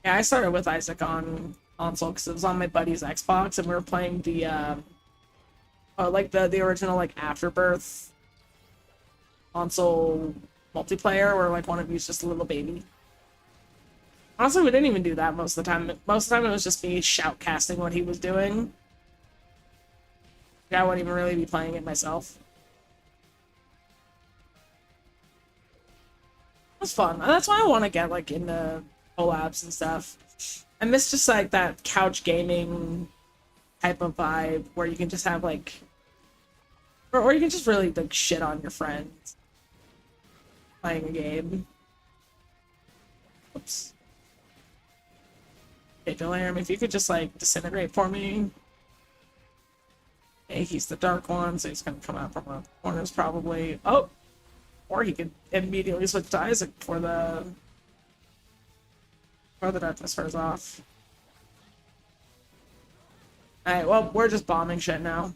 Yeah, I started with Isaac on console because it was on my buddy's Xbox, and we were playing the like the original like Afterbirth console multiplayer, where like one of you's just a little baby. Honestly, we didn't even do that most of the time. Most of the time, it was just me shoutcasting what he was doing. I wouldn't even really be playing it myself. It was fun. And that's why I want to get like into collabs and stuff. I miss just like that couch gaming type of vibe where you can just have like, or you can just really like shit on your friends playing a game. Oops. Okay, Delirium, if you could just like disintegrate for me. Okay, he's the dark one, so he's gonna come out from the corners probably. Oh, or he could immediately switch to Isaac before the darkness wears off. Alright, well, we're just bombing shit now.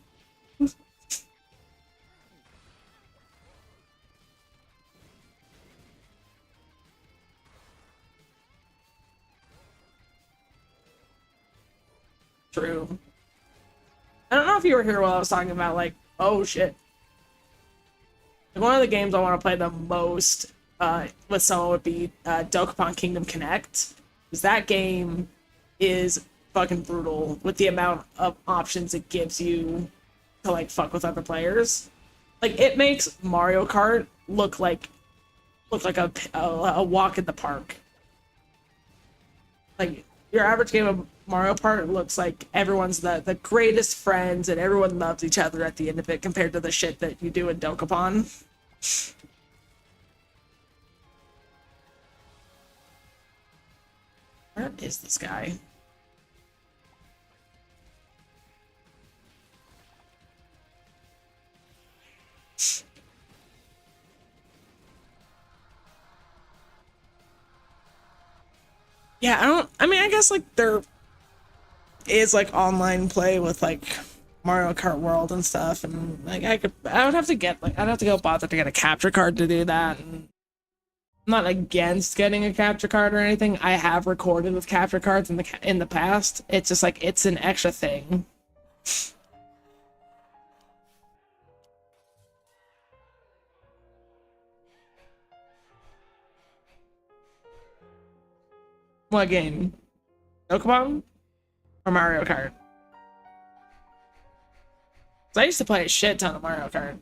True. I don't know if you were here while I was talking about, like, oh shit. Like, one of the games I want to play the most with someone would be Dokapon Kingdom Connect. Because that game is fucking brutal with the amount of options it gives you to, like, fuck with other players. Like, it makes Mario Kart look like a walk in the park. Like, your average game of Mario Kart looks like everyone's the greatest friends and everyone loves each other at the end of it compared to the shit that you do in Dokapon. Where is this guy? Yeah, I mean, I guess, like, there is, like, online play with, like, Mario Kart World and stuff, and, like, I would have to get, like, I'd have to go bother to get a capture card to do that, and I'm not against getting a capture card or anything. I have recorded with capture cards in the past. It's just, like, it's an extra thing. What game? Pokemon? Or Mario Kart? So I used to play a shit ton of Mario Kart.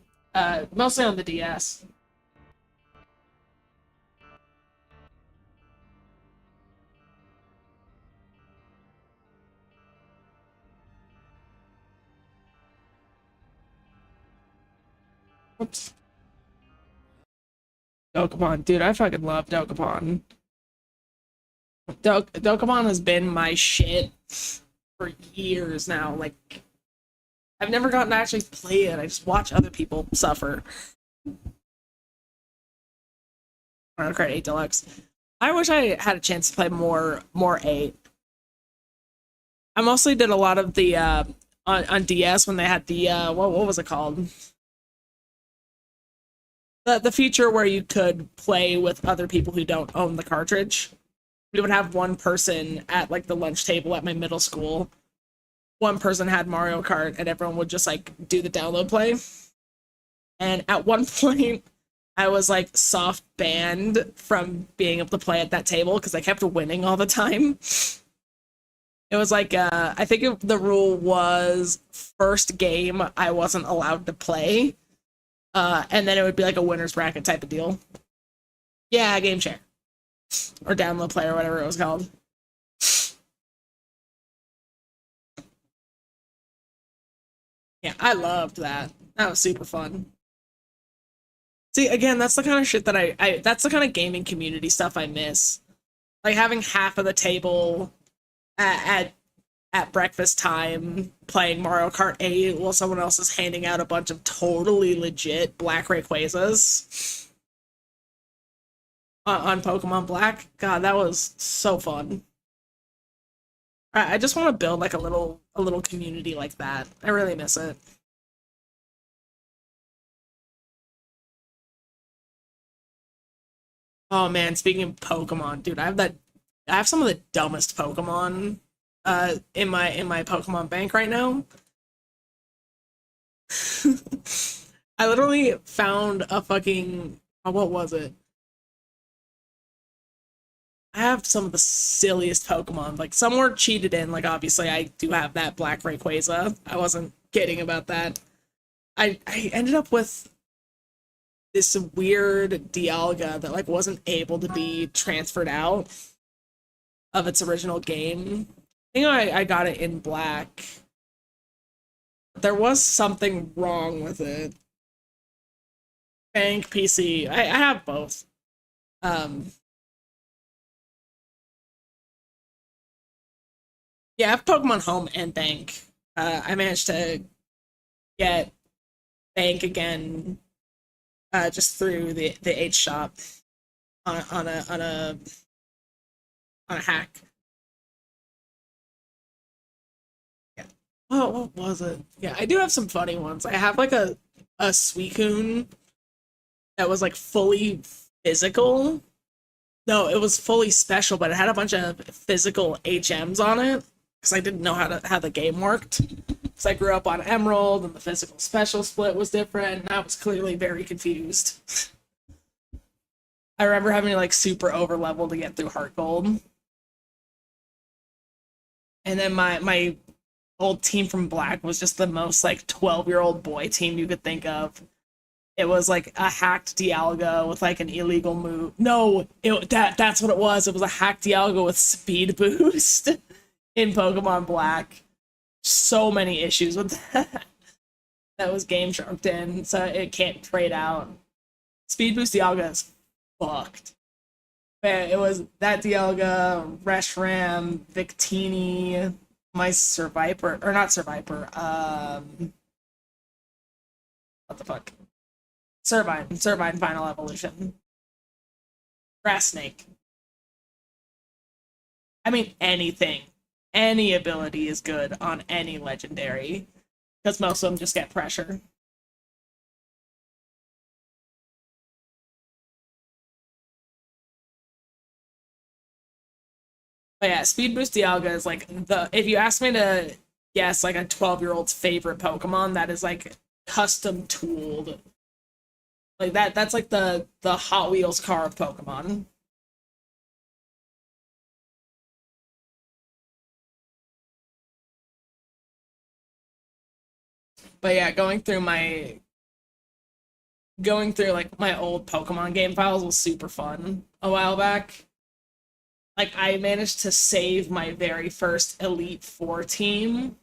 Mostly on the DS. Oops. Dokapon. Dude, I fucking love Dokapon. Dokapon has been my shit for years now. Like, I've never gotten to actually play it. I just watch other people suffer. Mario Kart 8 Deluxe. I wish I had a chance to play more 8. I mostly did a lot of the on DS when they had the what was it called? The feature where you could play with other people who don't own the cartridge. We would have one person at like the lunch table at my middle school. One person had Mario Kart and everyone would just like do the download play. And at one point I was like soft banned from being able to play at that table because I kept winning all the time. It was like I think the rule was first game I wasn't allowed to play. And then it would be like a winner's bracket type of deal. Yeah, game share. Or download play or whatever it was called. Yeah, I loved that. That was super fun. See, again, that's the kind of shit that that's the kind of gaming community stuff I miss. Like having half of the table at at breakfast time playing Mario Kart 8 while someone else is handing out a bunch of totally legit Black Rayquazas on Pokemon Black. God, that was so fun. I just want to build like a little community like that. I really miss it. Oh man, speaking of Pokemon, dude, I have that I have some of the dumbest Pokemon in my Pokemon bank right now. I literally found a fucking what was it? I have some of the silliest Pokemon. Like some were cheated in. Like obviously I do have that Black Rayquaza. I wasn't kidding about that. I ended up with this weird Dialga that like wasn't able to be transferred out of its original game. I think I got it in black. There was something wrong with it. Bank PC. I have both. Um yeah, I have Pokemon Home and Bank. I managed to get Bank again just through the H shop on a hack. Yeah. Oh, what was it? Yeah, I do have some funny ones. I have like a Suicune that was like fully physical. No, it was fully special, but it had a bunch of physical HMs on it because I didn't know how the game worked. Because I grew up on Emerald and the physical special split was different, and I was clearly very confused. I remember having to like super over level to get through Heart Gold. And then my old team from Black was just the most like 12-year-old boy team you could think of. It was like a hacked Dialga with like an illegal move. No, that's what it was. It was a hacked Dialga with speed boost in Pokemon Black. So many issues with that. That was game sharked in, so it can't trade out. Speed boost Dialga is fucked. But it was that Dialga, Reshiram, Victini, my Survivor, or not Survivor, what the fuck? Servine Final Evolution. Grass Snake. I mean, anything. Any ability is good on any legendary, because most of them just get pressure. But yeah, Speed Boost Dialga is like the if you ask me to guess like a 12-year-old's favorite Pokemon, that is like custom tooled. Like that's like the Hot Wheels car of Pokemon. But yeah, going through like my old Pokemon game files was super fun a while back. Like I managed to save my very first Elite Four team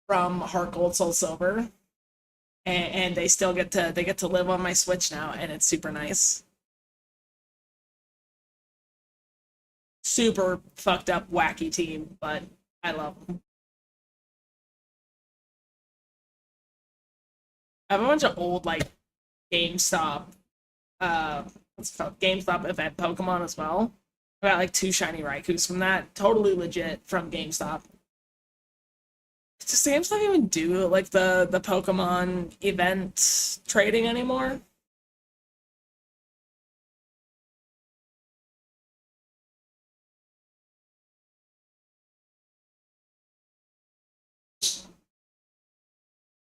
from Heart Gold Soul Silver, and they get to live on my Switch now, and it's super nice. Super fucked up, wacky team, but I love them. I have a bunch of old like GameStop, what's it called? GameStop event Pokemon as well. I got like two shiny Raikus from that, totally legit from GameStop. Does GameStop even do like the Pokemon event trading anymore?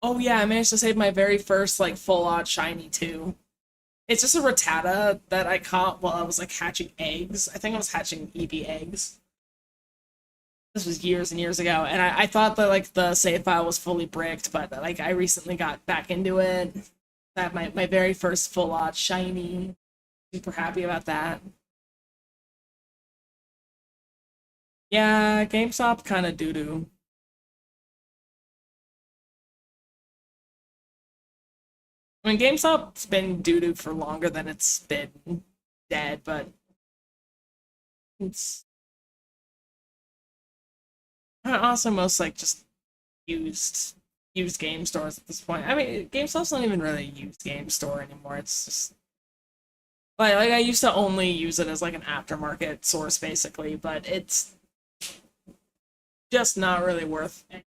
Oh yeah, I managed to save my very first like full on shiny too. It's just a Rattata that I caught while I was like hatching eggs. I think I was hatching EV eggs. This was years and years ago, and I thought that like the save file was fully bricked, but like I recently got back into it. That my very first full on shiny. Super happy about that. Yeah, GameStop kind of doo doo. I mean, GameStop's been doo doo for longer than it's been dead, but it's also most like just used used game stores at this point. I mean, GameStop's not even really a used game store anymore. It's just like I used to only use it as like an aftermarket source basically, but it's just not really worth it.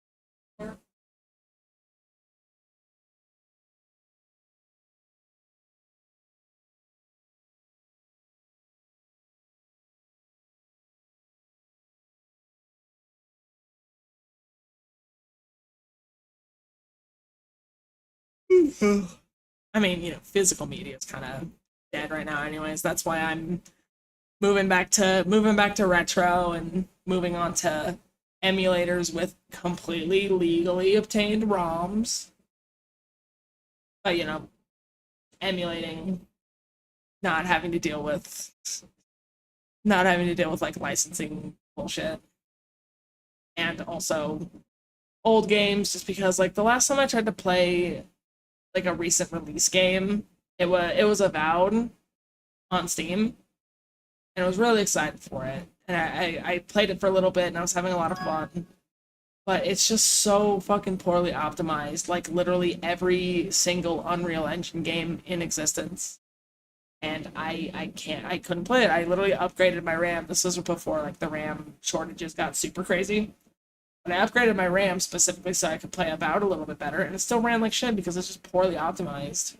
I mean, physical media is kind of dead right now anyways. That's why I'm moving back to retro and moving on to emulators with completely legally obtained ROMs. But emulating, not having to deal with like licensing bullshit, and also old games, just because like the last time I tried to play like a recent release game, it was Avowed on Steam, and I was really excited for it. And I played it for a little bit and I was having a lot of fun. But it's just so fucking poorly optimized, like literally every single Unreal Engine game in existence. And I couldn't play it. I literally upgraded my RAM. This was before like the RAM shortages got super crazy. But I upgraded my RAM specifically so I could play Avowed a little bit better, and it still ran like shit because it's just poorly optimized.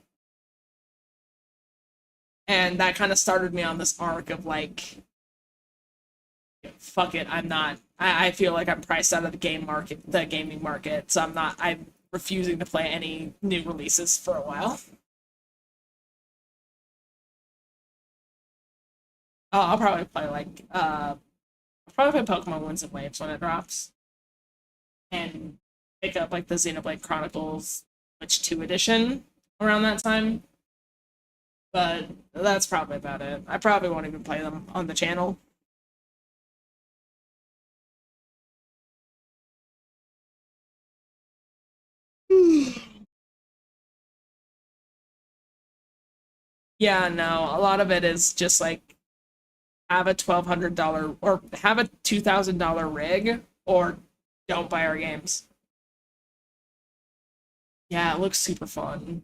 And that kind of started me on this arc of like, fuck it, I'm not. I feel like I'm priced out of the gaming market, so I'm refusing to play any new releases for a while. I'll probably play like I'll probably play Pokemon Winds and Waves when it drops, and pick up like the Xenoblade Chronicles Switch 2 edition around that time. But that's probably about it. I probably won't even play them on the channel. Yeah, no, a lot of it is just like have a $1,200 or have a $2,000 rig, or don't buy our games. Yeah, it looks super fun.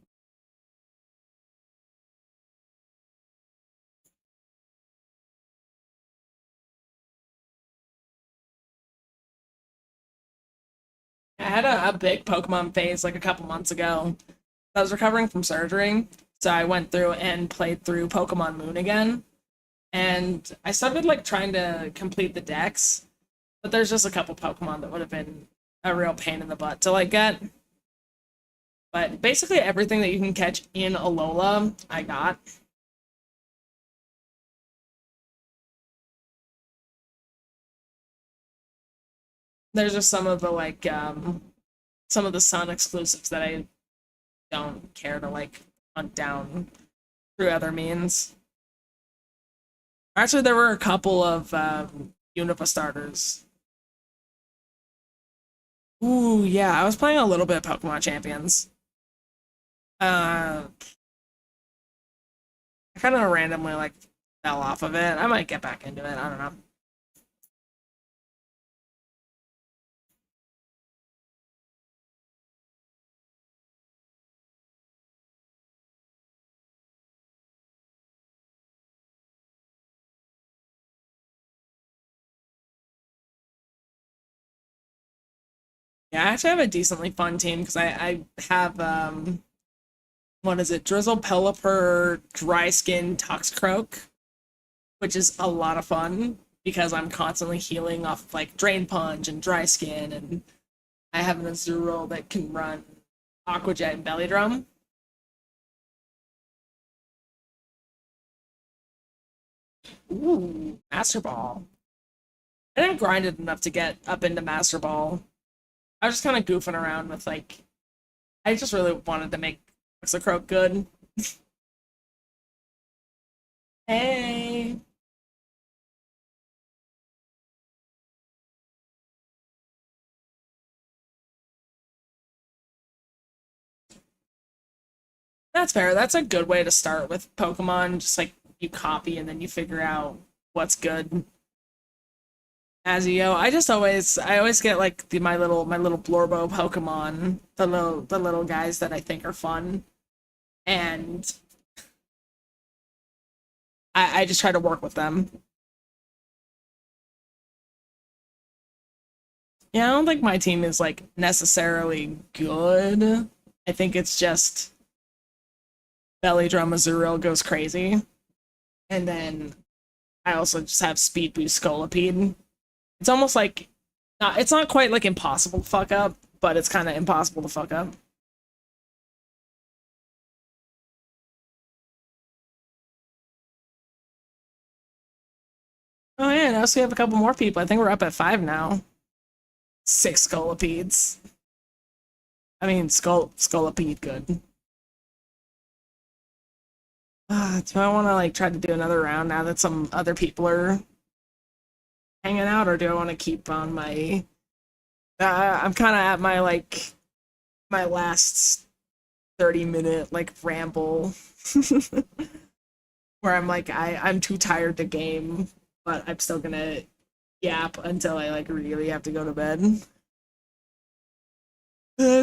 I had a big Pokemon phase like a couple months ago. I was recovering from surgery, so I went through and played through Pokemon Moon again. And I started like trying to complete the decks, but there's just a couple Pokemon that would have been a real pain in the butt to like get. But basically everything that you can catch in Alola, I got. There's just some of the like some of the Sun exclusives that I don't care to like hunt down through other means. Actually, there were a couple of Unova starters. Ooh, yeah, I was playing a little bit of Pokemon Champions. I kind of randomly like fell off of it. I might get back into it. I don't know. Yeah, I actually have a decently fun team because I have what is it? Drizzle, Pelipper, Dry Skin, Toxicroak, which is a lot of fun because I'm constantly healing off of, like Drain Punch and Dry Skin, and I have an Azurill that can run Aqua Jet and Belly Drum. Ooh, Master Ball. I didn't grind it enough to get up into Master Ball. I was just kind of goofing around with like I just really wanted to make Toxicroak good. Hey. That's fair. That's a good way to start with Pokemon. Just like you copy and then you figure out what's good as you go. I always get like my little Blorbo Pokemon, the little guys that I think are fun, and I just try to work with them. Yeah, I don't think my team is like necessarily good. I think it's just Belly Drum Azurill goes crazy, and then I also just have Speed Boost Scolipede. It's almost like it's not quite like impossible to fuck up, but it's kind of impossible to fuck up. Oh yeah, now so we have a couple more people. I think we're up at 5 now. 6 scolopedes. I mean, scolopede, good. Do I want to like try to do another round now that some other people are hanging out, or do I want to keep on my? I'm kind of at my like my last 30-minute like ramble where I'm like I'm too tired to game, but I'm still gonna yap until I like really have to go to bed.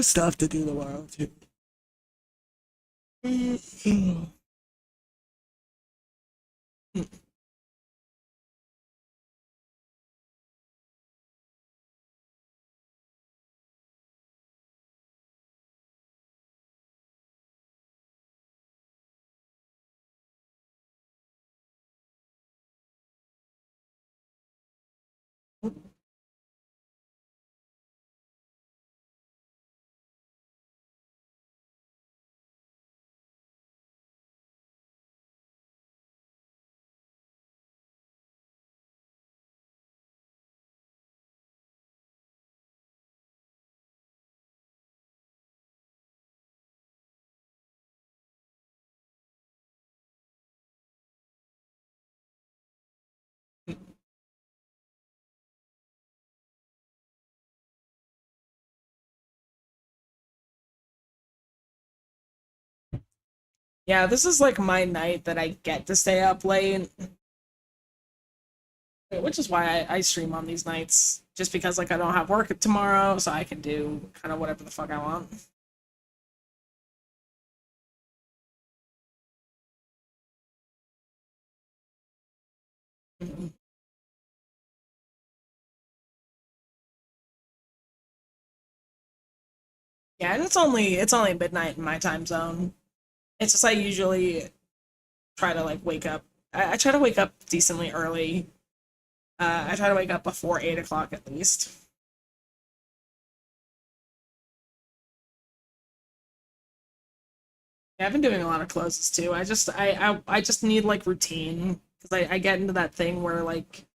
Stuff to do tomorrow too. Yeah, this is like my night that I get to stay up late, which is why I stream on these nights. Just because like I don't have work tomorrow, so I can do kind of whatever the fuck I want. Yeah, and it's only midnight in my time zone. It's just I usually try to like wake up. I try to wake up decently early. I try to wake up before 8 o'clock at least. Yeah, I've been doing a lot of closes too. I just need like routine because I get into that thing where like,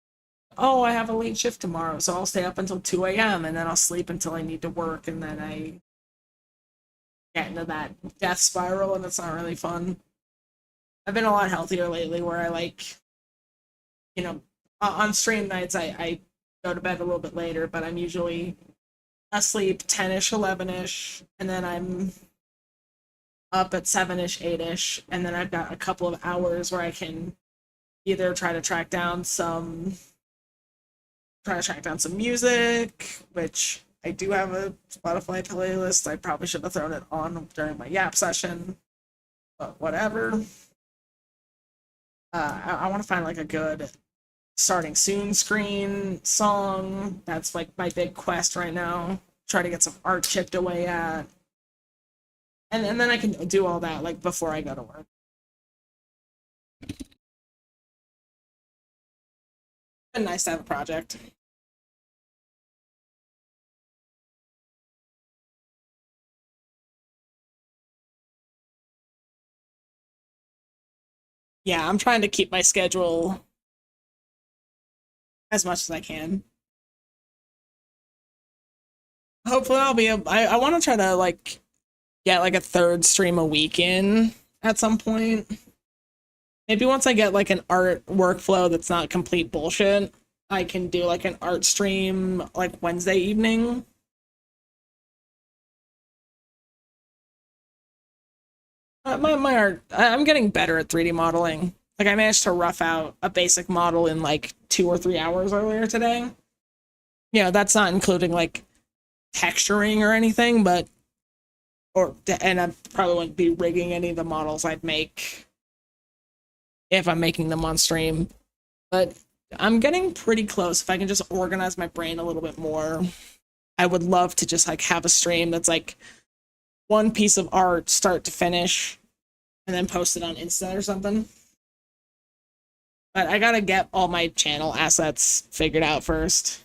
oh, I have a late shift tomorrow, so I'll stay up until 2 a.m. and then I'll sleep until I need to work, and then I get into that death spiral, and it's not really fun. I've been a lot healthier lately, where I like, you know, on stream nights I go to bed a little bit later, but I'm usually asleep 10ish, 11ish, and then I'm up at 7ish, 8ish, and then I've got a couple of hours where I can either try to track down some music, which I do have a Spotify playlist. I probably should have thrown it on during my Yap session, but whatever. I want to find like a good starting soon screen song. That's like my big quest right now. Try to get some art chipped away at, and then I can do all that like before I go to work. And nice to have a project. Yeah, I'm trying to keep my schedule as much as I can. Hopefully, I want to try to like get like a third stream a week in at some point. Maybe once I get like an art workflow that's not complete bullshit, I can do like an art stream like Wednesday evening. My art, I'm getting better at 3D modeling. Like I managed to rough out a basic model in like 2 or 3 hours earlier today. That's not including like texturing or anything, but and I probably wouldn't be rigging any of the models I'd make if I'm making them on stream. But I'm getting pretty close. If I can just organize my brain a little bit more, I would love to just like have a stream that's like one piece of art start to finish and then post it on Insta or something. But I gotta get all my channel assets figured out first.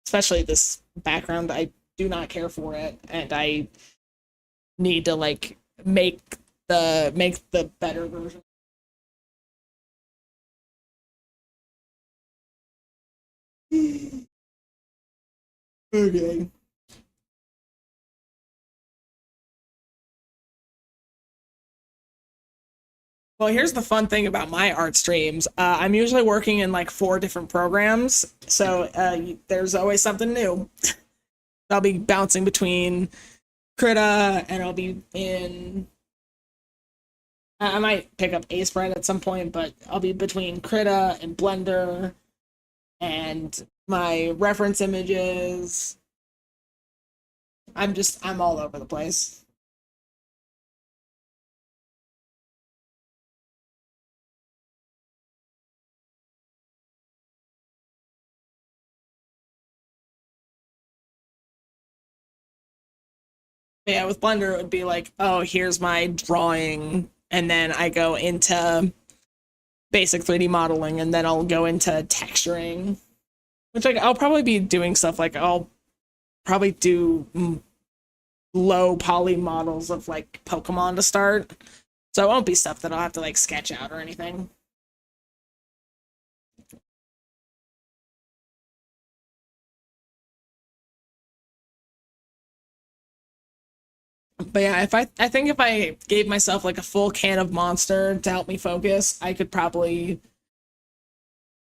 Especially this background. I do not care for it, and I need to like make the better version. Okay. Well, here's the fun thing about my art streams. I'm usually working in like four different programs, so there's always something new. I'll be bouncing between Krita, and I'll be in. I might pick up Sprite at some point, but I'll be between Krita and Blender and my reference images. I'm all over the place. But yeah, with Blender it would be like, oh, here's my drawing, and then I go into basic 3D modeling, and then I'll go into texturing, which like I'll probably be doing stuff like I'll probably do low poly models of like Pokemon to start. So it won't be stuff that I'll have to like sketch out or anything. But yeah, I think if I gave myself like a full can of Monster to help me focus, I could probably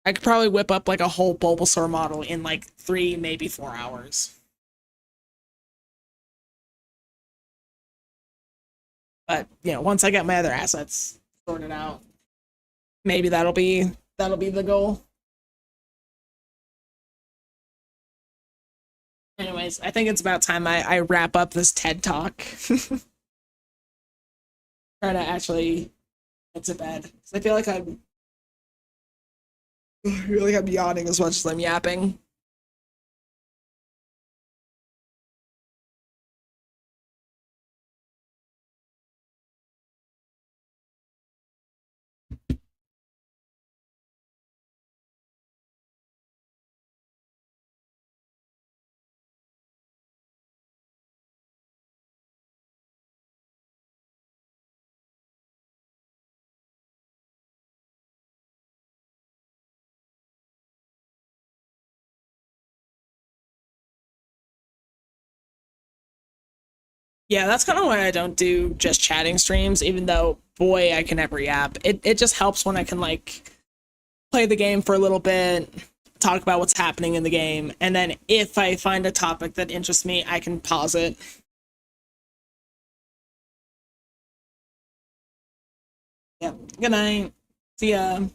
whip up like a whole Bulbasaur model in like 3, maybe 4 hours. But you know, once I get my other assets sorted out, maybe that'll be the goal. Anyways, I think it's about time I wrap up this TED talk. Try to actually get to bed. 'Cause I feel like I'm yawning as much as I'm yapping. Yeah, that's kind of why I don't do just chatting streams, even though boy, I can every app. It just helps when I can like play the game for a little bit, talk about what's happening in the game, and then if I find a topic that interests me, I can pause it. Yeah. Good night. See ya.